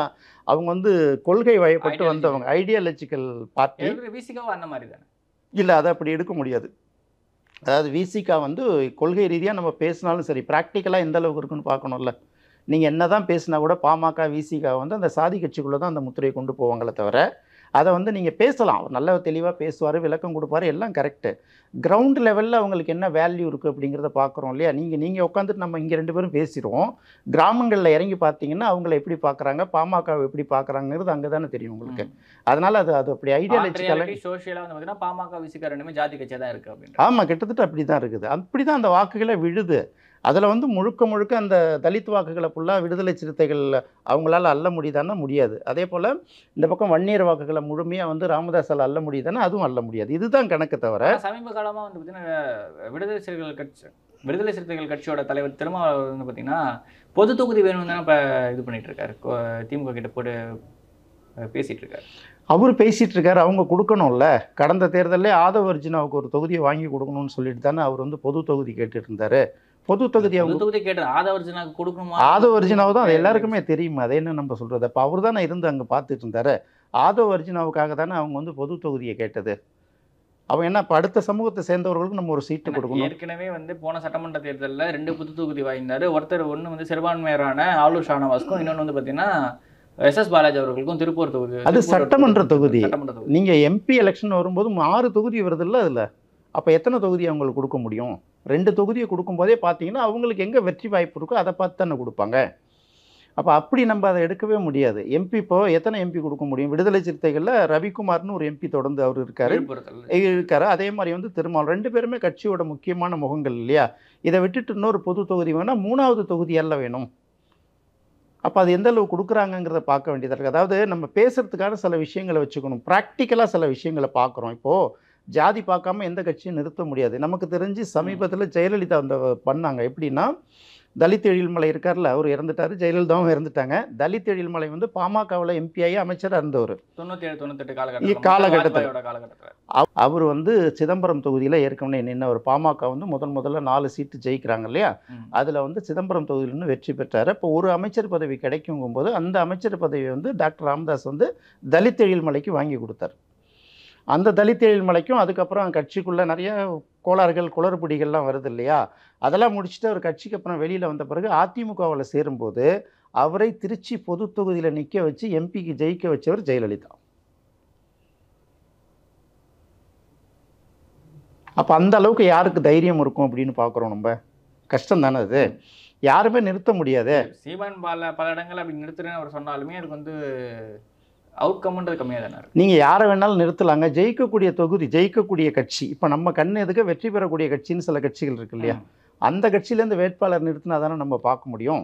அவங்க வந்து கொள்கை வயப்பட்டு வந்தவங்க, ஐடியாலஜிக்கல் பார்ட்டி. விசிகாவும் அந்த மாதிரி தானே? இல்லை, அதை அப்படி எடுக்க முடியாது. அதாவது விசிகா வந்து கொள்கை ரீதியாக நம்ம பேசினாலும் சரி, ப்ராக்டிக்கலாக எந்த அளவுக்கு இருக்குன்னு பார்க்கணும்ல. நீங்கள் என்ன தான் பேசினா கூட பாமக விசிகா வந்து அந்த சாதி கட்சிக்குள்ளே தான் அந்த முத்திரையை கொண்டு போவாங்களே தவிர, அதை வந்து நீங்கள் பேசலாம், அவர் நல்ல தெளிவாக பேசுவார், விளக்கம் கொடுப்பாரு, எல்லாம் கரெக்டு. கிரவுண்ட் லெவலில் அவங்களுக்கு என்ன வேல்யூ இருக்குது அப்படிங்கிறத பார்க்குறோம் இல்லையா. நீங்கள் உட்காந்துட்டு நம்ம இங்கே 2 பேரும் பேசிடுவோம், கிராமங்களில் இறங்கி பார்த்தீங்கன்னா அவங்கள எப்படி பார்க்குறாங்க, பாமகவை எப்படி பார்க்குறாங்கிறது அங்கே தானே தெரியும் உங்களுக்கு. அதனால் அது அப்படி ஐடியாலஜிக்கலாக சோஷியலாக வந்து பார்த்தீங்கன்னா பாமக விசிகா ரெண்டுமே ஜாதி கட்சியாக தான் இருக்குது அப்படின்னு. ஆமாம், கிட்டத்தட்ட அப்படி தான் இருக்குது. அப்படி தான் அந்த வாக்குகளை விழுது. அதில் வந்து முழுக்க அந்த தலித் வாக்குகளை ஃபுல்லாக விடுதலை சிறுத்தைகள் அவங்களால அள்ள முடியுதானா முடியாது. அதே போல் இந்த பக்கம் வன்னியர் வாக்குகளை முழுமையாக வந்து ராமதாஸால் அள்ள முடியுதானா அதுவும் அள்ள முடியாது. இதுதான் கணக்கு தவிர. சமீப காலமாக வந்து பார்த்தீங்கன்னா விடுதலை சிறுத்தைகள் கட்சியோட தலைவர் திருமாவளவன் வந்து பார்த்தீங்கன்னா பொது தொகுதி வேணும்னு தானே இப்போ இது பண்ணிட்டு இருக்காரு, திமுக கிட்ட போட்டு பேசிகிட்டு இருக்காரு. அவர் பேசிகிட்டு இருக்காரு, அவங்க கொடுக்கணும்ல. கடந்த தேர்தலில் ஆதவ அர்ஜுனாவுக்கு ஒரு தொகுதியை வாங்கி கொடுக்கணும்னு சொல்லிட்டு தானே அவர் வந்து பொது தொகுதி கேட்டுட்டு இருந்தார். பொது தொகுதி கேட்டு ஆதவ அர்ஜுனாவுக்கு கொடுக்கணுமா? ஆதவ அர்ஜுனாவு தான் அது எல்லாருக்குமே தெரியுமா, அதை என்ன நம்ம சொல்கிறது. அப்போ அவர் தானே இருந்து அங்கே பார்த்துட்டு இருந்தார். ஆதவ அர்ஜுனாவுக்காக தானே அவங்க வந்து பொது தொகுதியை கேட்டது. அவங்க என்ன இப்போ அடுத்த சமூகத்தை சேர்ந்தவர்களுக்கு நம்ம ஒரு சீட்டு கொடுக்கணும். ஏற்கனவே வந்து போன சட்டமன்ற தேர்தலில் 2 பொது தொகுதி வாங்கினார். ஒன்று வந்து சிறுபான்மையரான ஆளூர் ஷானவாஸ்க்கும், இன்னொன்று வந்து பார்த்தீங்கன்னா SS பாலாஜி அவர்களுக்கும் திருப்பூர் தொகுதி. அது சட்டமன்ற தொகுதி. நீங்கள் MP எலெக்ஷன் வரும்போது 6 தொகுதி வருது இல்லை அதில். அப்போ எத்தனை தொகுதி அவங்களுக்கு கொடுக்க முடியும்? 2 தொகுதியை கொடுக்கும்போதே பார்த்தீங்கன்னா அவங்களுக்கு எங்கே வெற்றி வாய்ப்பு இருக்கோ அதை பார்த்து தானே கொடுப்பாங்க. அப்போ அப்படி நம்ம அதை எடுக்கவே முடியாது. MP இப்போ எத்தனை MP கொடுக்க முடியும்? விடுதலை சிறுத்தைகளில் ரவிக்குமார்னு ஒரு MP தொடர்ந்து அவர் இருக்காரு. அதே மாதிரி வந்து திருமாவளவன், 2 பேருமே கட்சியோட முக்கியமான முகங்கள் இல்லையா. இதை விட்டுட்டு இன்னொரு பொது தொகுதி வேணால் 3வது தொகுதியெல்லாம் வேணும். அப்போ அது எந்த அளவு கொடுக்குறாங்கங்கிறத பார்க்க வேண்டியதாக இருக்குது. அதாவது நம்ம பேசுகிறதுக்கான சில விஷயங்களை வச்சுக்கணும், ப்ராக்டிக்கலாக சில விஷயங்களை பார்க்குறோம். இப்போது ஜாதி பார்க்காம எந்த கட்சியும் நிறுத்த முடியாது. நமக்கு தெரிஞ்சு சமீபத்தில் ஜெயலலிதா அந்த பண்ணாங்க. எப்படின்னா, தலித் எழில்மலை இருக்கார்ல, அவர் இறந்துட்டார், ஜெயலலிதாவும் இறந்துட்டாங்க. தலித் எழில்மலை வந்து பாமகவில் MP ஆகி அமைச்சராக இருந்தவர் 97-98 காலகட்டத்தில். அவர் வந்து சிதம்பரம் தொகுதியில் ஏற்கனவே நின்று ஒரு பாமக வந்து முதல்ல 4 சீட்டு ஜெயிக்கிறாங்க இல்லையா, அதில் வந்து சிதம்பரம் தொகுதியிலிருந்து வெற்றி பெற்றார். இப்போ ஒரு அமைச்சர் பதவி கிடைக்குங்கும்போது அந்த அமைச்சர் பதவி வந்து டாக்டர் ராமதாஸ் வந்து தலித் எழில்மலைக்கு வாங்கி கொடுத்தார். அந்த தலித் எழில்மலைக்கும் அதுக்கப்புறம் கட்சிக்குள்ளே நிறைய கோளாறுகள் குளறுபடிகள்லாம் வருது இல்லையா. அதெல்லாம் முடிச்சுட்டு அவர் கட்சிக்கு அப்புறம் வெளியில் வந்த பிறகு அதிமுகவில் சேரும்போது அவரை திருச்சி பொது தொகுதியில் நிற்க வச்சு MPக்கு ஜெயிக்க வச்சவர் ஜெயலலிதா. அப்போ அந்த அளவுக்கு யாருக்கு தைரியம் இருக்கும் அப்படின்னு பார்க்குறோம். நம்ம கஷ்டம் தானே அது, யாருமே நிறுத்த முடியாது. சீமான் பல இடங்கள் அப்படி நிறுத்துறேன்னு அவர் சொன்னாலுமே அதுக்கு வந்து அவுட்கம்ன்றது கம்மியாக தானே இருக்கு. நீங்கள் யாரை வேணாலும் நிறுத்தலாங்க. ஜெயிக்கக்கூடிய தொகுதி, ஜெயிக்கக்கூடிய கட்சி, இப்போ நம்ம கண் எதுக்க வெற்றி பெறக்கூடிய கட்சின்னு சில கட்சிகள் இருக்கு இல்லையா, அந்த கட்சியிலேருந்து வேட்பாளர் நிறுத்தினா தானே நம்ம பார்க்க முடியும்.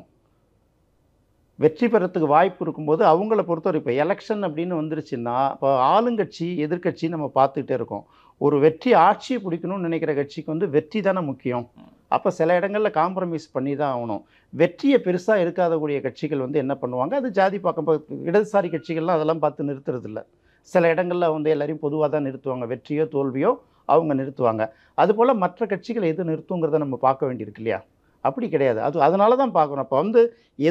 வெற்றி பெறத்துக்கு வாய்ப்பு இருக்கும்போது அவங்கள பொறுத்தவரை இப்போ எலெக்ஷன் அப்படின்னு வந்துருச்சுன்னா, இப்போ ஆளுங்கட்சி எதிர்க்கட்சி நம்ம பார்த்துக்கிட்டே இருக்கோம். ஒரு வெற்றி ஆட்சியை பிடிக்கணும்னு நினைக்கிற கட்சிக்கு வந்து வெற்றி தானே முக்கியம். அப்போ சில இடங்களில் காம்ப்ரமைஸ் பண்ணி தான் ஆகணும். வெற்றியை பெருசாக இருக்காதக்கூடிய கட்சிகள் வந்து என்ன பண்ணுவாங்க, அது ஜாதி பக்கம் இடதுசாரி கட்சிகள்லாம் அதெல்லாம் பார்த்து நிறுத்துறதில்ல. சில இடங்களில் வந்து எல்லாரையும் பொதுவாக தான் நிறுத்துவாங்க. வெற்றியோ தோல்வியோ அவங்க நிறுத்துவாங்க. அதுபோல் மற்ற கட்சிகள் எது நிறுத்துங்கிறத நம்ம பார்க்க வேண்டியிருக்கு இல்லையா. அப்படி கிடையாது. அதனால தான் பார்க்கணும். அப்போ வந்து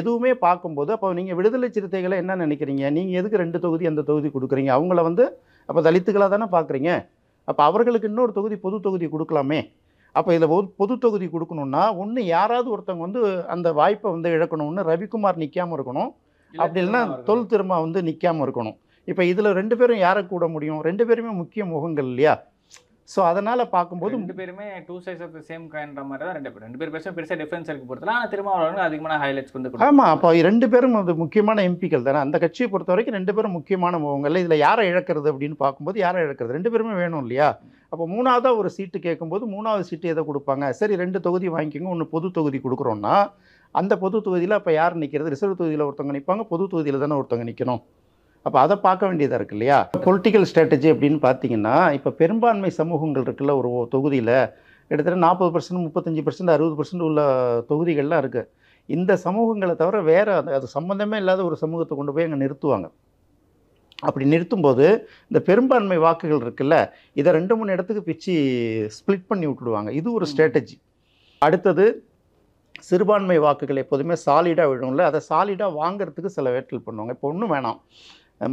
எதுவுமே பார்க்கும்போது அப்போ நீங்கள் விடுதலை சிறுத்தைகளை என்ன நினைக்கிறீங்க, நீங்கள் எதுக்கு 2 தொகுதி அந்த தொகுதி கொடுக்குறீங்க, அவங்கள வந்து அப்போ தலித்துகளாக தானே பார்க்குறீங்க. அப்போ அவர்களுக்கு இன்னொரு தொகுதி பொது தொகுதி கொடுக்கலாமே. அப்போ இதில் பொது தொகுதி கொடுக்கணுன்னா ஒன்று யாராவது ஒருத்தவங்க வந்து அந்த வாய்ப்பை வந்து இழக்கணும்னு ரவிக்குமார் நிற்காமல் இருக்கணும், அப்படி இல்லைன்னா தொல் திரும்ப வந்து நிற்காமல் இருக்கணும். இப்போ இதில் 2 பேரும் யாரை கூட முடியும், 2 பேருமே முக்கிய முகங்கள் இல்லையா. ஸோ அதனால் பார்க்கும்போது 2 பேருமே two sides of the same காயின்ற மாதிரி தான் 2 பேர் பெருசாக டிஃபரன்ஸ் இருக்கு பொறுத்தல. ஆனால் திருமாவளவன் அதிகமான ஹைலைட்ஸ் வந்து ஆமாம். அப்போ 2 பேரும் அது முக்கியமான எம்பிக்கள் தானே. அந்த கட்சியை பொறுத்த வரைக்கும் 2 பேரும் முக்கியமான முகங்கள். இதில் யாரை இழக்கிறது அப்படின்னு பார்க்கும்போது யாரை இழக்கிறது, 2 பேருமே வேணும் இல்லையா. அப்போ 3ஆவதாக ஒரு சீட்டு கேட்கும்போது 3ஆவது சீட்டு எதை கொடுப்பாங்க, சரி 2 தொகுதி வாங்கிக்கோங்க, ஒன்று பொது தொகுதி கொடுக்குறோன்னா அந்த பொது தொகுதியில் அப்போ யார் நிற்கிறது, ரிசர்வ் தொகுதியில் ஒருத்தவங்க நிற்பாங்க, பொது தொகுதியில் தானே ஒருத்தவங்க நிற்கணும். அப்போ அதை பார்க்க வேண்டியதாக இருக்குது இல்லையா. பொலிட்டிக்கல் ஸ்ட்ராட்டஜி அப்படின்னு பார்த்தீங்கன்னா இப்போ பெரும்பான்மை சமூகங்கள் இருக்குல்ல, ஒரு தொகுதியில் கிட்டத்தட்ட 40%, 35%, 60% உள்ள தொகுதிகள்லாம் இருக்குது. இந்த சமூகங்களை தவிர வேறு அது சம்மந்தமே இல்லாத ஒரு சமூகத்தை கொண்டு போய் அங்கே நிறுத்துவாங்க. அப்படி நிறுத்தும்போது இந்த பெரும்பான்மை வாக்குகள் இருக்குல்ல, இதை 2-3 இடத்துக்கு பிச்சு ஸ்ப்ளிட் பண்ணி விட்டுடுவாங்க. இது ஒரு ஸ்ட்ராட்டஜி. அடுத்தது சிறுபான்மை வாக்குகள் எப்போதுமே சாலிடாக விழும்ல, அதை சாலிடாக வாங்கிறதுக்கு சில வேட்டல் பண்ணுவாங்க. இப்போ ஒன்றும் வேணாம்,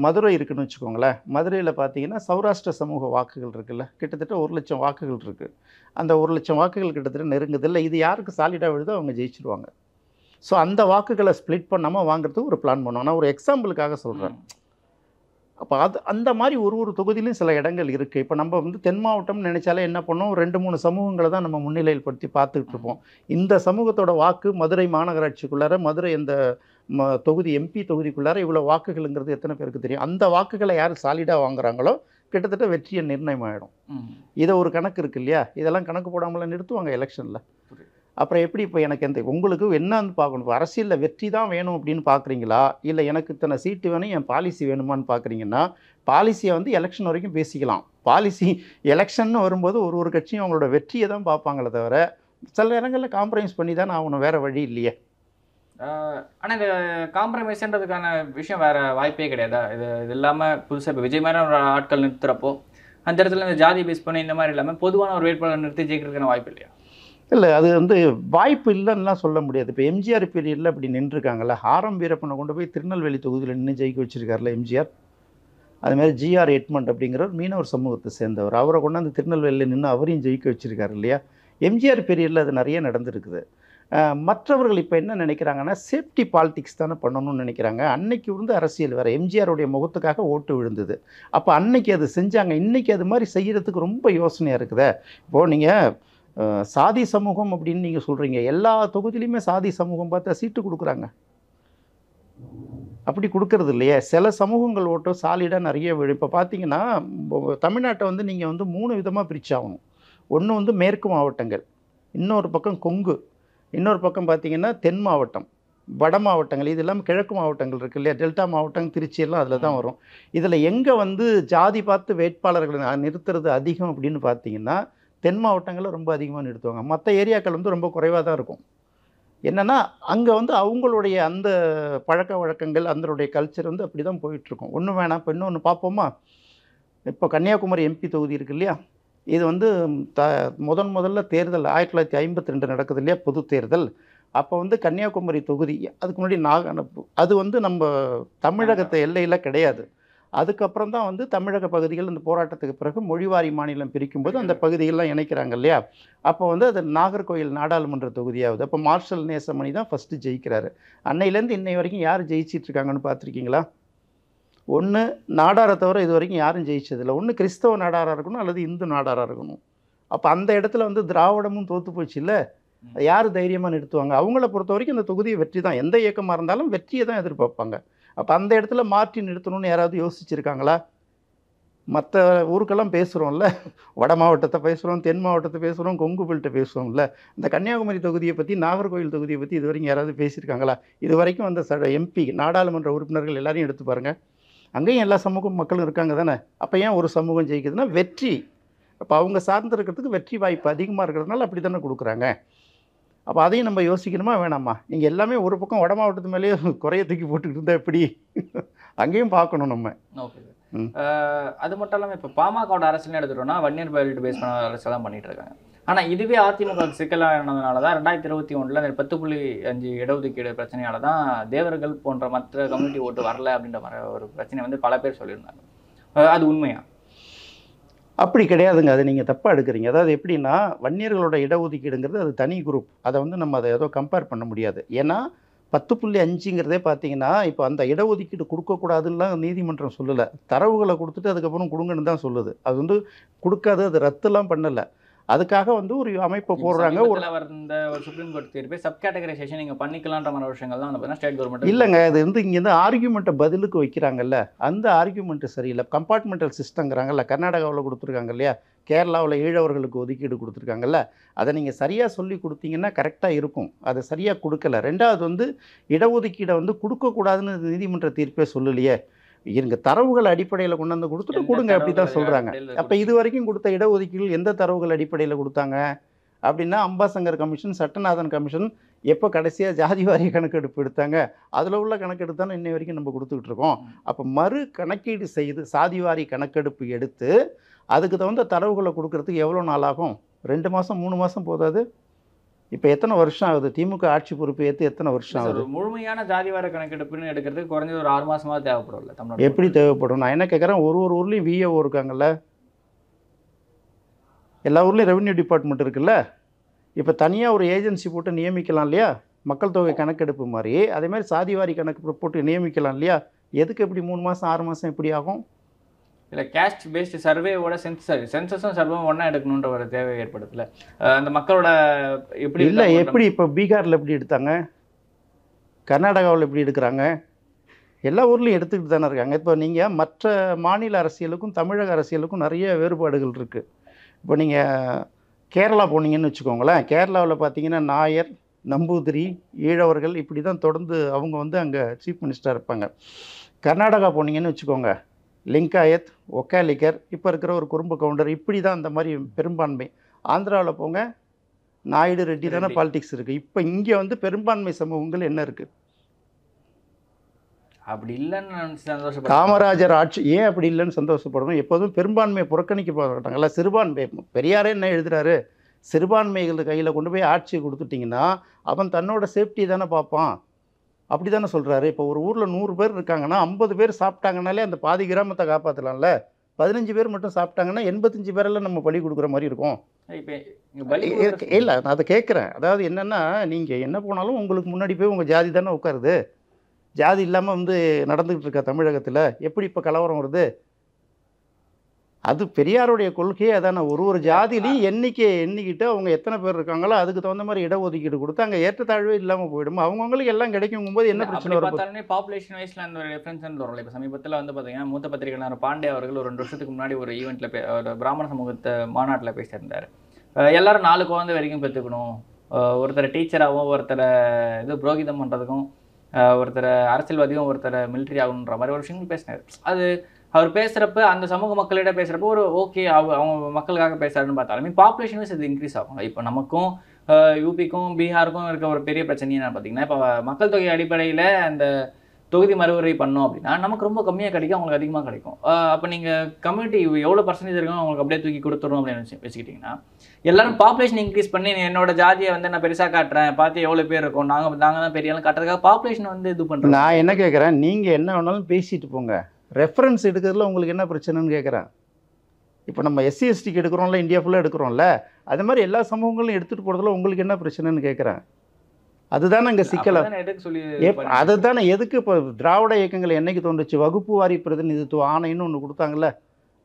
மதுரை இருக்குன்னு வச்சுக்கோங்களேன். மதுரையில் பார்த்தீங்கன்னா சௌராஷ்டிர சமூக வாக்குகள் இருக்குல்ல, கிட்டத்தட்ட 1,00,000 வாக்குகள் இருக்குது. அந்த 1,00,000 வாக்குகள் கிட்டத்தட்ட நெருங்குதில்லை. இது யாருக்கு சாலிடாக விழுதோ அவங்க ஜெயிச்சிருவாங்க. ஸோ அந்த வாக்குகளை ஸ்ப்ளிட் பண்ணாமல் வாங்குறதுக்கு ஒரு பிளான் பண்ணுவோம். நான் ஒரு எக்ஸாம்பிளுக்காக சொல்கிறேன். அப்போ அந்த மாதிரி ஒரு தொகுதியிலையும் சில இடங்கள் இருக்குது. இப்போ நம்ம வந்து தென் மாவட்டம்னு நினச்சாலே என்ன பண்ணோம், 2-3 சமூகங்களை தான் நம்ம முன்னிலையில் படுத்தி பார்த்துக்கிட்டு இருப்போம். இந்த சமூகத்தோட வாக்கு மதுரை மாநகராட்சிக்குள்ளார, மதுரை இந்த தொகுதி எம்பி தொகுதிக்குள்ளார இவ்வளோ வாக்குகள்ங்கிறது எத்தனை பேருக்கு தெரியும். அந்த வாக்குகளை யார் சாலிடாக வாங்குறாங்களோ கிட்டத்தட்ட வெற்றியை நிர்ணயம் ஆகிடும். இதை ஒரு கணக்கு இருக்குது இல்லையா. இதெல்லாம் கணக்கு போடாமலாம் நிறுத்துவாங்க எலெக்ஷனில். அப்புறம் எப்படி இப்போ எனக்கு உங்களுக்கு என்னன்னு பார்க்கணும். இப்போ அரசியலில் வெற்றி தான் வேணும் அப்படின்னு பார்க்குறீங்களா, இல்லை எனக்கு இத்தனை சீட்டு வேணும், என் பாலிசி வேணுமான்னு பார்க்குறீங்கன்னா பாலிசியை வந்து எலெக்ஷன் வரைக்கும் பேசிக்கலாம். பாலிசி எலெக்ஷன் வரும்போது ஒரு கட்சியும் அவங்களோட வெற்றியை தான் பார்ப்பாங்களே தவிர சில இடங்களில் காம்ப்ரமைஸ் பண்ணி தான் ஆகணும், வேறு வழி இல்லையே. ஆனால் இந்த காம்ப்ரமைஸ்ன்றதுக்கான விஷயம் வேறு வாய்ப்பே கிடையாதா. இது இல்லாமல் புதுசாக இப்போ விஜய் மாதிரி ஒரு ஆட்கள் நிறுத்துறப்போ அந்த இடத்துல இந்த ஜாதி பேஸ் பண்ணி இந்த மாதிரி இல்லாமல் பொதுவான ஒரு வேட்பாளர் நிறுத்தி ஜெயிக்கிறதுக்கான வாய்ப்பு இல்லையா. இல்லை, அது வந்து வாய்ப்பு இல்லைன்னுலாம் சொல்ல முடியாது. இப்போ எம்ஜிஆர் பீரியடில் அப்படி நின்றுருக்காங்கல்ல, ஆரம் வீரப்பனை கொண்டு போய் திருநெல்வேலி தொகுதியில் நின்று ஜெயிக்க வச்சுருக்காருல எம்ஜிஆர். அதுமாதிரி ஜிஆர் எட்மண்ட் அப்படிங்கிறவர் மீனவர் சமூகத்தை சேர்ந்தவர், அவரை கொண்டாந்து திருநெல்வேலியில் நின்று அவரையும் ஜெயிக்க வச்சுருக்காரு இல்லையா. எம்ஜிஆர் பீரியடில் அது நிறைய நடந்திருக்குது. மற்றவர்கள் இப்போ என்ன நினைக்கிறாங்கன்னா சேஃப்டி பாலிடிக்ஸ் தானே பண்ணணும்னு நினைக்கிறாங்க. அன்னைக்கு வந்து அரசியல் வேறு, எம்ஜிஆருடைய முகத்துக்காக ஓட்டு விழுந்தது. அப்போ அன்னைக்கு அது செஞ்சாங்க, இன்றைக்கி அது மாதிரி செய்கிறதுக்கு ரொம்ப யோசனையாக இருக்குதே. இப்போது நீங்கள் சாதி சமூகம் அப்படின்னு நீங்கள் சொல்கிறீங்க, எல்லா தொகுதியிலையுமே சாதி சமூகம் பார்த்தா சீட்டு கொடுக்குறாங்க. அப்படி கொடுக்கறது இல்லையே. சில சமூகங்கள் ஓட்டு சாலிடாக நிறைய விழும். இப்போ பார்த்தீங்கன்னா தமிழ்நாட்டை வந்து நீங்கள் வந்து 3 விதமாக பிரிச்சாகணும். ஒன்று வந்து மேற்கு மாவட்டங்கள், இன்னொரு பக்கம் கொங்கு, இன்னொரு பக்கம் பார்த்தீங்கன்னா தென் மாவட்டம், வட மாவட்டங்கள், இது இல்லாமல் கிழக்கு மாவட்டங்கள் இருக்குது இல்லையா, டெல்டா மாவட்டம், திருச்சியெல்லாம் அதில் தான் வரும். இதில் எங்கே வந்து ஜாதி பார்த்து வேட்பாளர்களை நிறுத்துறது அதிகம் அப்படின்னு பார்த்தீங்கன்னா தென் மாவட்டங்களில் ரொம்ப அதிகமாக நிறுத்துவாங்க. மற்ற ஏரியாக்கள் வந்து ரொம்ப குறைவாக தான் இருக்கும். என்னென்னா அங்கே வந்து அவங்களுடைய அந்த பழக்க வழக்கங்கள், அதனுடைய கல்ச்சர் வந்து அப்படி தான் போயிட்டுருக்கும். ஒன்று வேணாம், இப்போ இன்னொன்று பார்ப்போமா. இப்போ கன்னியாகுமரி எம்பி தொகுதி இருக்குது இல்லையா, இது வந்து முதல்ல தேர்தல் 1952 நடக்குது இல்லையா, பொது தேர்தல். அப்போ வந்து கன்னியாகுமரி தொகுதி, அதுக்கு முன்னாடி அது வந்து நம்ம தமிழகத்தை எல்லையில் கிடையாது. அதுக்கப்புறம் தான் வந்து தமிழக பகுதிகள் இந்த போராட்டத்துக்கு பிறகு மொழிவாரி மாநிலம் பிரிக்கும்போது அந்த பகுதிகளெலாம் இணைக்கிறாங்க இல்லையா. அப்போ வந்து அது நாகர்கோவில் நாடாளுமன்ற தொகுதியாகுது. அப்போ மார்ஷல் நேசமணி தான் ஃபஸ்ட்டு ஜெயிக்கிறாரு. அன்னையிலேருந்து இன்னை வரைக்கும் யார் ஜெயிச்சிட்ருக்காங்கன்னு பார்த்துருக்கீங்களா? ஒன்று நாடாரை தவிர இது வரைக்கும் யாரும் ஜெயிச்சதில்லை. ஒன்று கிறிஸ்தவ நாடாராக இருக்கணும் அல்லது இந்து நாடாராக இருக்கணும். அப்போ அந்த இடத்துல வந்து திராவிடமும் தோற்று போச்சு இல்லை. யார் தைரியமாக நிறுத்துவாங்க? அவங்கள பொறுத்த வரைக்கும் இந்த தொகுதியை வெற்றி தான். எந்த இயக்கமாக இருந்தாலும் வெற்றியை தான் எதிர்பார்ப்பாங்க. அப்போ அந்த இடத்துல மாற்றி நிறுத்தணும்னு யாராவது யோசிச்சிருக்காங்களா? மற்ற ஊருக்கெல்லாம் பேசுகிறோம்ல, வட மாவட்டத்தை பேசுகிறோம், தென் மாவட்டத்தை பேசுகிறோம், கொங்கு பெல்ட்டை பேசுகிறோம்ல. இந்த கன்னியாகுமரி தொகுதியை பற்றி, நாகர்கோவில் தொகுதியை பற்றி இது வரைக்கும் யாராவது பேசியிருக்காங்களா? இது வரைக்கும் அந்த எம்பி நாடாளுமன்ற உறுப்பினர்கள் எல்லாரையும் எடுத்து பாருங்கள். அங்கேயும் எல்லா சமூகம் மக்களும் இருக்காங்க தானே. அப்போ ஏன் ஒரு சமூகம் ஜெயிக்குதுன்னா வெற்றி. அப்போ அவங்க சார்ந்து இருக்கிறதுக்கு வெற்றி வாய்ப்பு அதிகமாக இருக்கிறதுனால அப்படி தானே கொடுக்குறாங்க. அப்போ அதையும் நம்ம யோசிக்கணுமா வேணாமா? நீங்கள் எல்லாமே ஒரு பக்கம் வட மாவட்டத்து மேலேயே குறைய தூக்கி போட்டுக்கிட்டு இருந்தால் எப்படி? அங்கேயும் பார்க்கணும் நம்ம. Okay sir. அது மட்டும் இல்லாமல் இப்போ பாமகவோட அரசியல் எடுத்துட்டோம்னா வன்னியர் பெல்ட் பேஸ் பண்ண அரசியல் தான் பண்ணிட்டு இருக்காங்க. ஆனால் இதுவே அதிமுக சிக்கலானதுனால தான் 2021 10.5 இடஒதுக்கீடு பிரச்சனையால தான் தேவர்கள் போன்ற மற்ற கம்யூனிட்டி ஓட்டு வரல அப்படின்ற மாதிரி ஒரு பிரச்சனை வந்து பல பேர் சொல்லியிருந்தாங்க. அது உண்மையா? அப்படி கிடையாதுங்க. அது நீங்கள் தப்பாக எடுக்கிறீங்க. அதாவது எப்படின்னா, வன்னியர்களோட இடஒதுக்கீடுங்கிறது அது தனி குரூப். அதை வந்து நம்ம அதை ஏதோ கம்பேர் பண்ண முடியாது. ஏன்னா 10.5ங்கிறதே பார்த்தீங்கன்னா, இப்போ அந்த இடஒதுக்கீடு கொடுக்கக்கூடாதுலாம் நீதிமன்றம் சொல்லலை. தரவுகளை கொடுத்துட்டு அதுக்கப்புறம் கொடுங்கன்னு தான் சொல்லுது. அது வந்து கொடுக்காது, அது ரத்துலாம் பண்ணலை. அதுக்காக வந்து ஒரு அமைப்பை போடுறாங்க. ஒரு சுப்ரீம் கோர்ட் தீர்ப்பு சப் கேட்டகரைசேஷன் நீங்கள் பண்ணிக்கலான்ற மாதிரி விஷயங்கள் தான் வந்து ஸ்டேட் கவர்மெண்ட் இல்லைங்க. அது வந்து இங்கேருந்து ஆர்கியூமெண்ட்டை பதிலுக்கு வைக்கிறாங்கல்ல, அந்த ஆர்கியூமெண்ட்டு சரியில்லை. கம்பார்ட்மெண்டல் சிஸ்டங்கிறாங்கல்ல, கர்நாடகாவில் கொடுத்துருக்காங்க இல்லையா, கேரளாவில் ஈழவர்களுக்கு ஒதுக்கீடு கொடுத்துருக்காங்கல்ல, அதை நீங்கள் சரியாக சொல்லி கொடுத்தீங்கன்னா கரெக்டாக இருக்கும். அதை சரியாக கொடுக்கல. ரெண்டாவது வந்து இடஒதுக்கீடை வந்து கொடுக்கக்கூடாதுன்னு நீதிமன்ற தீர்ப்பே சொல்லலையே. இங்கே தரவுகள் அடிப்படையில் கொண்டு வந்து கொடுத்துட்டு கொடுங்க அப்படி தான் சொல்கிறாங்க. அப்போ இது வரைக்கும் கொடுத்த இடஒதுக்கீடு எந்த தரவுகள் அடிப்படையில் கொடுத்தாங்க அப்படின்னா, அம்பாசங்கர் கமிஷன், சட்டநாதன் கமிஷன் எப்போ கடைசியாக ஜாதிவாரி கணக்கெடுப்பு எடுத்தாங்க, அதில் உள்ள கணக்கெடுப்பு தானே இன்னை வரைக்கும் நம்ம கொடுத்துக்கிட்டு இருக்கோம். அப்போ மறு கணக்கீடு செய்து சாதிவாரி கணக்கெடுப்பு எடுத்து அதுக்கு தகுந்த தரவுகளை கொடுக்கறதுக்கு எவ்வளோ நாள் ஆகும்? 2 மாதம் 3 மாதம் போதாது? இப்போ எத்தனை வருஷம் ஆகுது? திமுக ஆட்சி பொறுப்பு ஏற்று எத்தனை வருஷம் ஆகுது? முழுமையான ஜாதிவார கணக்கெடுப்புன்னு எடுக்கிறதுக்கு குறைஞ்சது ஒரு 6 மாதமாவது தேவைப்படும்ல தமிழ்நாடு? எப்படி தேவைப்படும்? நான் என்ன கேட்குறேன், ஒரு ஊர்லேயும் விஏஓ இருக்காங்கல்ல, எல்லா ஊர்லேயும் ரெவென்யூ டிபார்ட்மெண்ட் இருக்குல்ல. இப்போ தனியாக ஒரு ஏஜென்சி போட்டு நியமிக்கலாம் இல்லையா? மக்கள் தொகை கணக்கெடுப்பு மாதிரி அதே மாதிரி சாதிவாரி கணக்கு போட்டு நியமிக்கலாம் இல்லையா? எதுக்கு எப்படி 3 மாதம் 6 மாதம் எப்படி ஆகும்? இல்லை, கேஸ்ட் பேஸ்டு சர்வேவோட சென்சஸும் சர்வேவும் ஒன்றா எடுக்கணுன்ற ஒரு தேவை ஏற்படுத்தல. அந்த மக்களோட எப்படி இல்லை, எப்படி இப்போ பீகாரில் எப்படி எடுத்தாங்க, கர்நாடகாவில் எப்படி எடுக்கிறாங்க, எல்லா ஊர்லேயும் எடுத்துக்கிட்டு தானே இருக்காங்க. இப்போ நீங்கள் மற்ற மாநில அரசியலுக்கும் தமிழக அரசியலுக்கும் நிறைய வேறுபாடுகள் இருக்குது. இப்போ நீங்கள் கேரளா போனீங்கன்னு வச்சுக்கோங்களேன். கேரளாவில் பார்த்தீங்கன்னா நாயர், நம்பூதிரி, ஈழவர்கள் இப்படி தான் தொடர்ந்து அவங்க வந்து அங்கே சீஃப் மினிஸ்டராக இருப்பாங்க. கர்நாடகா போனீங்கன்னு வச்சுக்கோங்க, லிங்காயத், ஒக்காலிக்கர், இப்போ இருக்கிற ஒரு குறும்பு கவுண்டர், இப்படி தான் அந்த மாதிரி பெரும்பான்மை. ஆந்திராவில் போங்க, நாயுடு, ரெட்டி தானே பாலிடிக்ஸ் இருக்குது. இப்போ இங்கே வந்து பெரும்பான்மை சமூகங்கள் என்ன இருக்குது? அப்படி இல்லைன்னு சந்தோஷப்பட காமராஜர் ஆட்சி ஏன் அப்படி இல்லைன்னு சந்தோஷப்படணும்? எப்போதும் பெரும்பான்மையை புறக்கணிக்க மாட்டாங்கல்ல. சிறுபான்மை பெரியாரே என்ன எழுதுறாரு, சிறுபான்மைகள் கையில் கொண்டு போய் ஆட்சியை கொடுத்துட்டிங்கன்னா அவன் தன்னோட சேஃப்டி தானே பார்ப்பான். அப்படி தானே சொல்கிறாரு. இப்போ ஒரு ஊரில் 100 பேர் இருக்காங்கன்னா 50 பேர் சாப்பிட்டாங்கனாலே அந்த பாதி கிராமத்தை காப்பாற்றலாம்ல. 15 பேர் மட்டும் சாப்பிட்டாங்கன்னா 85 பேரெல்லாம் நம்ம பலி கொடுக்குற மாதிரி இருக்கும். இல்லை, நான் அதை கேட்குறேன். அதாவது என்னென்னா, நீங்கள் என்ன போனாலும் உங்களுக்கு முன்னாடி போய் உங்கள் ஜாதி தானே உட்காருது. ஜாதி இல்லாமல் வந்து நடந்துக்கிட்டு இருக்கா தமிழகத்தில்? எப்படி இப்போ கலவரம் வருது? அது பெரியாருடைய கொள்கையே அதான. ஒரு ஜாதியிலையும் எண்ணிக்கிட்டு அவங்க எத்தனை பேர் இருக்காங்களோ அதுக்கு தகுந்த மாதிரி இடஒதுக்கீடு கொடுத்து அங்கே ஏற்றத்தாழ்வே இல்லாமல் போயிடும். அவங்களுக்கு எல்லாம் கிடைக்கும்போது என்ன பிரச்சனை வரும்? பாப்புலேஷன் வைஸ்ல அந்த ஒரு டிஃபரன்ஸ் வரும். இப்போ சமீபத்தில் வந்து பார்த்தீங்கன்னா மூத்த பத்திரிகையாளர் பாண்டே அவர்கள் ஒரு 2 வருஷத்துக்கு முன்னாடி ஒரு ஈவெண்ட்டில் ஒரு பிராமண சமூகத்தை மாநாட்டில் பேசியிருந்தார். எல்லாரும் 4 குழந்தை வரைக்கும் பெற்றுக்கணும், ஒருத்தர் டீச்சராகவும் ஒருத்தரை புரோகிதம் பண்ணுறதுக்கும் ஒருத்தர் அரசியல்வாதியும் ஒருத்தர் மிலிட்ரி ஆகணுன்ற மாதிரி ஒரு விஷயங்கள் பேசினார். அது அவர் பேசுகிறப்ப அந்த சமூக மக்களிடம் பேசுகிறப்போ ஒரு ஓகே அவங்க மக்களுக்காக பேசுகிறாருன்னு பார்த்தாலுமே பாப்புலேஷன் வைஸ் இது இன்க்ரீஸ் ஆகும். இப்போ நமக்கும் யூபிக்கும் பீகாருக்கும் இருக்க ஒரு பெரிய பிரச்சனை என்ன பார்த்தீங்கன்னா, இப்போ மக்கள் தொகை அடிப்படையில் அந்த தொகுதி மறுவரை பண்ணோம் அப்படின்னா நமக்கு ரொம்ப கம்மியாக கிடைக்கும், அவங்களுக்கு அதிகமாக கிடைக்கும். அப்போ நீங்கள் கம்யூனிட்டி எவ்வளோ பர்சன்டேஜ் இருக்கும் அவங்களுக்கு அப்படியே தூக்கி கொடுத்துரும் அப்படின்னு வச்சுக்கிட்டிங்கன்னா, எல்லாரும் பாப்புலேஷன் இன்க்ரீஸ் பண்ணி என்னோட ஜாதியை வந்து நான் பெருசாக காட்டுறேன், பார்த்து எவ்வளோ பேர் இருக்கும், நாங்கள் தான் பெரிய ஆளும் காட்டுறதுக்காக பாப்புலேஷன் வந்து இது பண்ணுறோம். நான் என்ன கேட்குறேன், நீங்கள் என்ன வேணாலும் பேசிட்டு போங்க, ரெஃபரன்ஸ் எடுக்கிறதுல உங்களுக்கு என்ன பிரச்சனைன்னு கேட்குறேன். இப்போ நம்ம எஸ்சி எஸ்டிக்கு எடுக்கிறோம்ல, இந்தியா ஃபுல்லாக எடுக்கிறோம்ல, அது மாதிரி எல்லா சமூகங்களும் எடுத்துகிட்டு போகிறதுல உங்களுக்கு என்ன பிரச்சனைன்னு கேட்குறேன். அதுதானே இங்கே சிக்கலை. அதுதானே எதுக்கு இப்போ திராவிட இயக்கங்கள் என்னைக்கு தோன்றுச்சு? வகுப்பு வாரி பிரதிநிதித்துவ ஆணைன்னு ஒன்று கொடுத்தாங்கல்ல,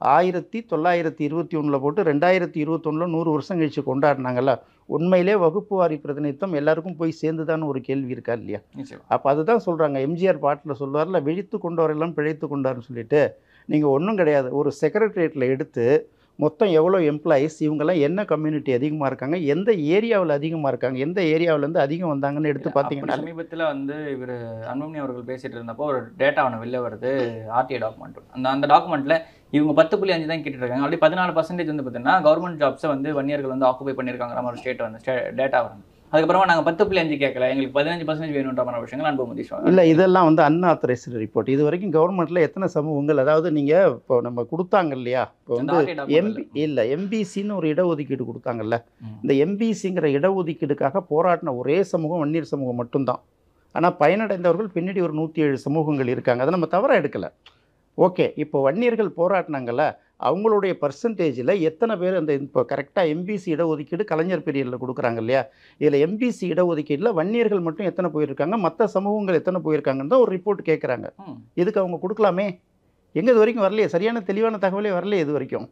1921 போட்டு 2021 100 வருஷம் கழிச்சு கொண்டாடினாங்கல்ல. உண்மையிலே வகுப்பு வாரி பிரதிநிதித்துவம் எல்லாருக்கும் போய் சேர்ந்துதான்னு ஒரு கேள்வி இருக்கா இல்லையா? நிச்சயம். அப்போ அதுதான் சொல்கிறாங்க, எம்ஜிஆர் பாட்டில் சொல்லுவார்ல, விழித்து கொண்டவரெல்லாம் பிழைத்து கொண்டார்னு சொல்லிட்டு. நீங்கள் ஒன்றும் கிடையாது, ஒரு செக்ரட்டரியேட்டில் எடுத்து மொத்தம் எவ்வளோ எம்ப்ளாயீஸ், இவங்கெல்லாம் என்ன கம்யூனிட்டி அதிகமாக இருக்காங்க, எந்த ஏரியாவில் அதிகமாக இருக்காங்க, எந்த ஏரியாவிலேருந்து அதிகம் வந்தாங்கன்னு எடுத்து பார்த்தீங்கன்னா. சமீபத்தில் வந்து இவர் அன்புமணி அவர்கள் பேசிட்டு இருந்தப்போ ஒரு டேட்டா ஒன்று வெளில வருது, ஆர்டிஐ டாக்குமெண்ட். அந்த டாக்குமெண்ட்டில் இவங்க 10.5 தான் கேட்டுட்டு இருக்காங்க. அப்படி 14% வந்து பார்த்தீங்கன்னா கவர்மெண்ட் ஜாப்ஸை வந்து வன்னியர்கள் வந்து ஆக்குபை பண்ணியிருக்காங்கிற மாதிரி ஸ்டேட் வந்து டேட்டா வரும். அதுக்கப்புறமா நாங்கள் 10.5 கேட்கல, எங்களுக்கு 15% வேணுன்ற மாதிரி விஷயங்கள் அன்புமதி இல்லை, இதெல்லாம் வந்து அன்ஆத்தரைஸ்டு ரிப்போர்ட். இது வரைக்கும் கவர்மெண்ட்டில் எத்தனை சமூகங்கள், அதாவது நீங்கள் இப்போ நம்ம கொடுத்தாங்க இல்லையா, இப்போ வந்து எம்பிசின்னு ஒரு இடஒதுக்கீடு கொடுத்தாங்கல்ல, இந்த எம்பிசிங்கிற இடஒதுக்கீடுக்காக போராடின ஒரே சமூகம் வன்னியர் சமூகம் மட்டும்தான். ஆனால் பயனடைந்தவர்கள் பின்னாடி ஒரு 107 சமூகங்கள் இருக்காங்க. அதை நம்ம தவறாக எடுக்கலை. ஓகே, இப்போ வன்னியர்கள் போராட்டினாங்கல்ல, அவங்களுடைய பர்சன்டேஜில் எத்தனை பேர் அந்த இப்போ கரெக்டாக எம்பிசி இடஒதுக்கீடு கலைஞர் பீரியடில் கொடுக்குறாங்க இல்லையா, இதில் எம்பிசி இடஒதுக்கீட்டில் வன்னியர்கள் மட்டும் எத்தனை போயிருக்காங்க, மற்ற சமூகங்கள் எத்தனை போயிருக்காங்கன்னு தான் ஒரு ரிப்போர்ட் கேட்குறாங்க. இதுக்கு அவங்க கொடுக்கலாமே, எங்கே இது வரைக்கும் வரலையே, சரியான தெளிவான தகவலே வரலையே இது வரைக்கும்.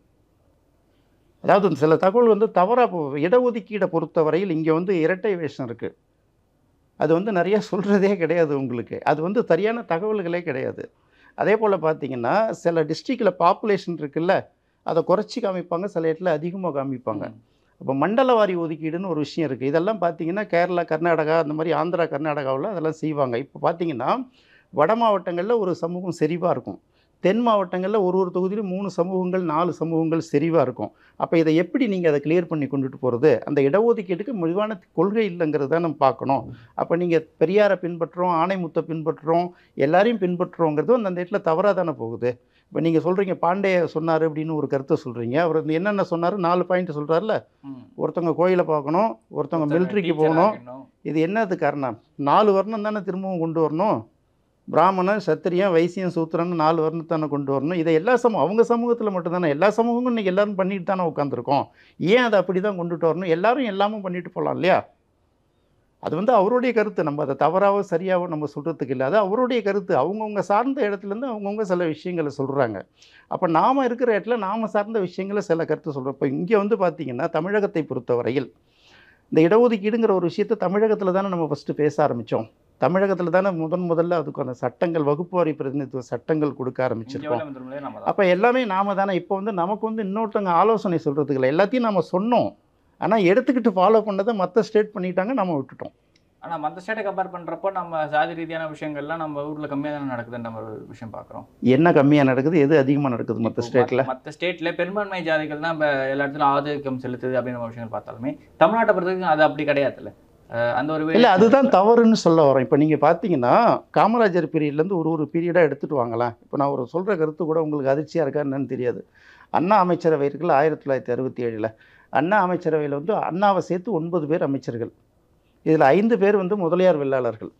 அதாவது சில தகவல் வந்து தவறாக, இடஒதுக்கீடை பொறுத்த வரையில் இங்கே வந்து இரட்டை வேஷம் இருக்குது. அது வந்து நிறைய சொல்கிறதே கிடையாது உங்களுக்கு, அது வந்து சரியான தகவல்களே கிடையாது. அதே போல் பார்த்தீங்கன்னா சில டிஸ்ட்ரிக்டில் பாப்புலேஷன் இருக்குல்ல, அதை குறைச்சி காமிப்பாங்க, சில இடத்துல அதிகமாக காமிப்பாங்க. அப்போ மண்டலவாரி ஒதுக்கீடுன்னு ஒரு விஷயம் இருக்குது. இதெல்லாம் பார்த்தீங்கன்னா கேரளா, கர்நாடகா, அந்த மாதிரி ஆந்திரா, கர்நாடகாவில் அதெல்லாம் செய்வாங்க. இப்போ பார்த்தீங்கன்னா வட மாவட்டங்களில் ஒரு சமூகம் செறிவாக இருக்கும், தென் மாவட்டங்களில் ஒரு தொகுதியிலும் 3 சமூகங்கள் 4 சமூகங்கள் செறிவாக இருக்கும். அப்போ இதை எப்படி நீங்கள் அதை கிளியர் பண்ணி கொண்டுட்டு போகிறது? அந்த இடஒதுக்கீட்டுக்கு முடிவான கொள்கை இல்லைங்கிறது தான் நம்ம பார்க்கணும். அப்போ நீங்கள் பெரியாரை பின்பற்றுறோம், ஆணைமுத்தை பின்பற்றுறோம், எல்லாரையும் பின்பற்றுறோங்கிறது அந்த இடத்துல தவறாக தானே போகுது. இப்போ நீங்கள் சொல்கிறீங்க பாண்டே சொன்னார் அப்படின்னு ஒரு கருத்தை சொல்கிறீங்க, அவர் என்னென்ன சொன்னார் 4 பாயிண்ட் சொல்கிறார்ல, ஒருத்தவங்க கோயிலை பார்க்கணும், ஒருத்தவங்க மிலிட்ரிக்கு போகணும். இது என்னது காரணம்? 4 வர்ணம் தானே திரும்பவும் கொண்டு வரணும். பிராமணன், சத்திரியன், வைசியம், சூத்திரன் 4 வர்ணத்தானே கொண்டு வரணும். இதை எல்லா அவங்க சமூகத்தில் மட்டும்தானே, எல்லா சமூகமும் இன்றைக்கி எல்லோரும் பண்ணிட்டு தானே உட்காந்துருக்கோம். ஏன் அதை அப்படி தான் கொண்டுட்டு வரணும்? எல்லோரும் எல்லாமும் பண்ணிட்டு போகலாம் இல்லையா? அது வந்து அவருடைய கருத்து, நம்ம அதை தவறாவோ சரியாவோ நம்ம சொல்கிறதுக்கு இல்லை, அது அவருடைய கருத்து. அவங்கவுங்க சார்ந்த இடத்துலேருந்து அவங்கவுங்க சில விஷயங்களை சொல்கிறாங்க. அப்போ நாம் இருக்கிற இடத்துல நாம் சார்ந்த விஷயங்களை சில கருத்து சொல்கிறோம். இப்போ இங்கே வந்து பார்த்திங்கன்னா தமிழகத்தை பொறுத்தவரையில் இந்த இடஒதுக்கீடுங்கிற ஒரு விஷயத்தை தமிழகத்தில் தானே நம்ம ஃபஸ்ட்டு பேச ஆரம்பித்தோம். தமிழகத்தில் தானே முதல்ல அதுக்கான சட்டங்கள், வகுப்பு வாரி பிரதிநிதித்துவ சட்டங்கள் கொடுக்க ஆரம்பிச்சிருக்கோம். அப்போ எல்லாமே நாம தானே. இப்போ வந்து நமக்கு வந்து இன்னொருத்தவங்க ஆலோசனை சொல்கிறதுக்கு இல்லை, எல்லாத்தையும் நம்ம சொன்னோம். ஆனால் எடுத்துக்கிட்டு ஃபாலோ பண்ணதை மற்ற ஸ்டேட் பண்ணிட்டாங்க, நம்ம விட்டுட்டோம். ஆனால் மற்ற ஸ்டேட்டை கம்பேர் பண்ணுறப்போ நம்ம சாதி ரீதியான விஷயங்கள்லாம் நம்ம ஊரில் கம்மியாக தானே நடக்குதுன்ற ஒரு விஷயம் பார்க்குறோம். என்ன கம்மியாக நடக்குது, எது அதிகமாக நடக்குது மற்ற ஸ்டேட்டில்? மற்ற ஸ்டேட்டில் பெரும்பான்மை ஜாதிகள் தான் இப்போ எல்லா இடத்துலையும் ஆதிக்கம் செலுத்துது அப்படின்ற விஷயங்கள் பார்த்தாலுமே தமிழ்நாட்டை பொறுத்தவரைக்கும் அது அப்படி கிடையாதுல்ல. அந்த ஒரு இல்லை, அதுதான் தவறுன்னு சொல்ல வரோம். இப்போ நீங்கள் பார்த்தீங்கன்னா காமராஜர் பீரியட்லேருந்து ஒரு பீரியடாக எடுத்துகிட்டு வாங்கலாம். இப்போ நான் ஒரு சொல்கிற கருத்து கூட உங்களுக்கு அதிர்ச்சியாக இருக்கா என்னன்னு தெரியாது. அண்ணா அமைச்சரவை இருக்குல்ல, 1967 அண்ணா அமைச்சரவையில் வந்து அண்ணாவை சேர்த்து 9 பேர் அமைச்சர்கள். இதில் 5 பேர் வந்து முதலியார் வெள்ளாளர்கள்.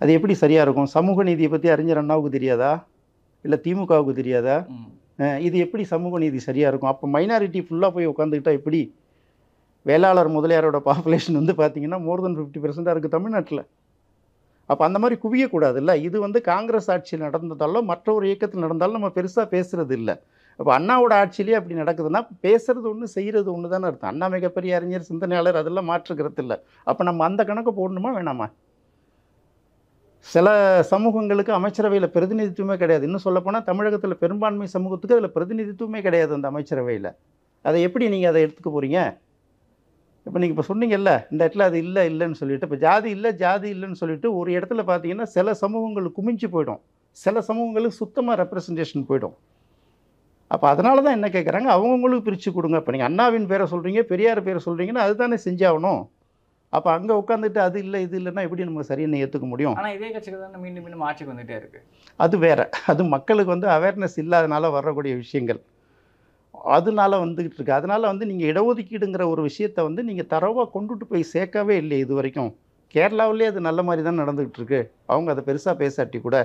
அது எப்படி சரியாக இருக்கும்? சமூக நீதியை பற்றி அறிஞர் அண்ணாவுக்கு தெரியாதா? இல்லை திமுகவுக்கு தெரியாதா? இது எப்படி சமூக நீதி சரியாக இருக்கும்? அப்போ மைனாரிட்டி ஃபுல்லாக போய் உட்காந்துக்கிட்டா எப்படி? வேளாளர் முதலியாரோட பாப்புலேஷன் வந்து பார்த்திங்கன்னா மோர் தென் 50% இருக்குது தமிழ்நாட்டில். அப்போ அந்த மாதிரி குவியக்கூடாதுல்ல. இது வந்து காங்கிரஸ் ஆட்சியில் நடந்ததாலும் மற்ற ஒரு இயக்கத்தில் நடந்தாலும் நம்ம பெருசாக பேசுகிறது இல்லை. அப்போ அண்ணாவோட ஆட்சியிலே அப்படி நடக்குதுன்னா பேசுகிறது ஒன்று, செய்கிறது ஒன்று தானே அர்த்தம். அண்ணா மிகப்பெரிய அறிஞர், சிந்தனையாளர், அதெல்லாம் மாற்றுக்கிறது இல்லை. அப்போ நம்ம அந்த கணக்கு போடணுமா வேணாமா? சில சமூகங்களுக்கு அமைச்சரவையில் பிரதிநிதித்துவமே கிடையாது. இன்னும் சொல்லப்போனால் தமிழகத்தில் பெரும்பான்மை சமூகத்துக்கு அதில் பிரதிநிதித்துவமே கிடையாது அந்த அமைச்சரவையில். அதை எப்படி நீங்கள் அதை எடுத்துக்க போகிறீங்க? இப்போ நீங்கள் இப்போ சொன்னீங்கல்ல, இந்த இடத்துல அது இல்லைன்னு சொல்லிட்டு, இப்போ ஜாதி இல்லைன்னு சொல்லிட்டு ஒரு இடத்துல பார்த்தீங்கன்னா சில சமூகங்களுக்கு குமிஞ்சு போயிடும், சில சமூகங்களுக்கு சுத்தமாக ரெப்ரசன்டேஷன் போயிடும். அப்போ அதனால தான் என்ன கேட்குறாங்க, அவங்கவுங்களுக்கு பிரித்து கொடுங்க. இப்போ நீங்கள் அண்ணாவின் பேரை சொல்கிறீங்க, பெரியார் பேரை சொல்கிறீங்கன்னா அதுதானே செஞ்சாகணும். அப்போ அங்கே உட்காந்துட்டு அது இல்லை இது இல்லைன்னா எப்படி நம்ம சரின்னு ஏற்றுக்க முடியும்? ஆனால் இதே கட்சிக்கு தான் மீண்டும் ஆட்சிக்கு வந்துகிட்டே இருக்குது. அது வேறு, அது மக்களுக்கு வந்து அவேர்னஸ் இல்லாதனால வரக்கூடிய விஷயங்கள், அதனால வந்துக்கிட்டு இருக்குது. அதனால் வந்து நீங்கள் இடஒதுக்கீடுங்கிற ஒரு விஷயத்தை வந்து நீங்கள் தரவாக கொண்டுட்டு போய் சேர்க்கவே இல்லை இது வரைக்கும். கேரளாவிலே அது நல்ல மாதிரி தான் நடந்துக்கிட்டு இருக்கு. அவங்க அதை பெருசாக பேசாட்டி கூட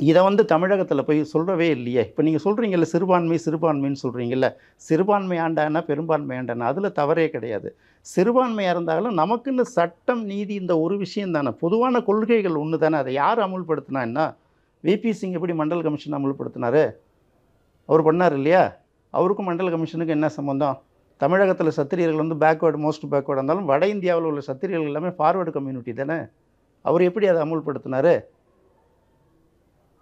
இதை வந்து தமிழகத்தில் போய் சொல்கிறவே இல்லையே. இப்போ நீங்கள் சொல்கிறீங்கல்ல சிறுபான்மைன்னு சொல்கிறீங்கல்ல, சிறுபான்மை ஆண்டானா பெரும்பான்மை ஆண்டானா அதில் தவறே கிடையாது. சிறுபான்மையாக இருந்தாலும் நமக்குன்னு சட்டம் நீதி இந்த ஒரு விஷயம் தானே, பொதுவான கொள்கைகள் ஒன்று தானே. அதை யார் அமுல்படுத்தினா என்ன? விபி சிங் எப்படி மண்டல் கமிஷன் அமுல்படுத்தினார்? அவர் பண்ணார் இல்லையா? அவருக்கும் மண்டல் கமிஷனுக்கு என்ன சம்பந்தம்? தமிழகத்தில் சத்திரியர்கள் வந்து மோஸ்ட் பேக்வேர்டு இருந்தாலும் வட இந்தியாவில் உள்ள சத்திரியர்கள் எல்லாமே ஃபார்வேர்டு கம்யூனிட்டி தானே. அவர் எப்படி அதை அமுல்படுத்தினார்?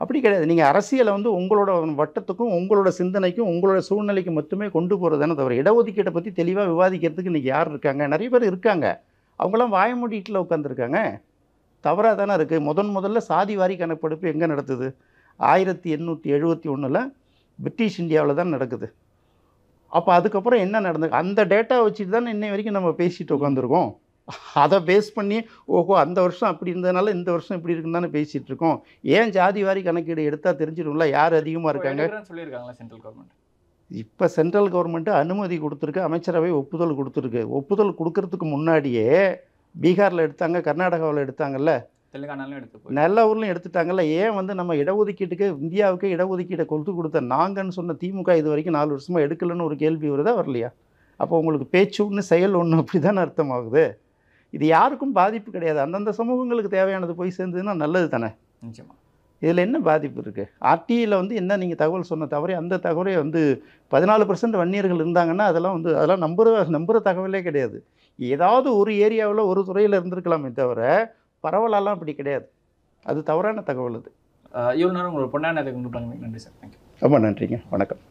அப்படி கிடையாது. நீங்கள் அரசியலை வந்து உங்களோட வட்டத்துக்கும் உங்களோட சிந்தனைக்கும் உங்களோட சூழ்நிலைக்கு மட்டுமே கொண்டு போகிறது தானே தவிர இடஒதுக்கீட்டை பற்றி தெளிவாக விவாதிக்கிறதுக்கு இன்றைக்கி யார் இருக்காங்க? நிறைய பேர் இருக்காங்க. அவங்களாம் வாய்மூடிட்டில் உட்காந்துருக்காங்க. தவறாக தானே இருக்குது. முதல்ல சாதி வாரி கணக்கெடுப்பு எங்கே நடத்துது? 1871 பிரிட்டிஷ் இந்தியாவில் தான் நடக்குது. அப்போ அதுக்கப்புறம் என்ன நடந்தது? அந்த டேட்டா வச்சுட்டு தான் இன்னை வரைக்கும் நம்ம பேசிட்டு உட்காந்துருக்கோம். அதை பேஸ் பண்ணி ஓஹோ அந்த வருஷம் அப்படி இருந்ததுனால இந்த வருஷம் இப்படி இருக்குன்னு தானே பேசிகிட்டு இருக்கோம். ஏன் ஜாதி வாரி கணக்கீடு எடுத்தால் தெரிஞ்சிடும்ல யார் அதிகமாக இருக்காங்க. சொல்லியிருக்காங்களா சென்ட்ரல் கவர்மெண்ட்? இப்போ சென்ட்ரல் கவர்மெண்ட்டு அனுமதி கொடுத்துருக்கு, அமைச்சரவை ஒப்புதல் கொடுத்துருக்கு. ஒப்புதல் கொடுக்கறதுக்கு முன்னாடியே பீகாரில் எடுத்தாங்க, கர்நாடகாவில் எடுத்தாங்கல்ல, தெலுங்கானாலும் எடுத்து நல்ல ஊர்லையும் எடுத்துட்டாங்கல்ல. ஏன் வந்து நம்ம இடஒதுக்கீட்டுக்கு இந்தியாவுக்கு இடஒதுக்கீட்டை கொடுத்த நாங்கன்னு சொன்ன திமுக இது வரைக்கும் 4 வருஷமாக எடுக்கலன்னு ஒரு கேள்வி வருதா வரலையா? அப்போ உங்களுக்கு பேச்சு ஒன்று செயல் ஒன்று அப்படி தானே அர்த்தமாகுது. இது யாருக்கும் பாதிப்பு கிடையாது. அந்தந்த சமூகங்களுக்கு தேவையானது போய் சேர்ந்ததுன்னா நல்லது தானே. நிச்சயமாக இதில் என்ன பாதிப்பு இருக்குது? ஆர்டியில் வந்து என்ன நீங்கள் தகவல் சொன்ன தவிர அந்த தகவலே வந்து 14% வன்னியர்கள் இருந்தாங்கன்னா அதெல்லாம் நம்புகிற தகவலே கிடையாது. ஏதாவது ஒரு ஏரியாவில் ஒரு துறையில் இருந்திருக்கலாமே தவிர பரவலாலாம் அப்படி கிடையாது. அது தவறான தகவல் அது. இவ்வளோ நேரம் உங்களோட பொன்னான நன்றி சார். தேங்க்யூ. ரொம்ப நன்றிங்க. வணக்கம்.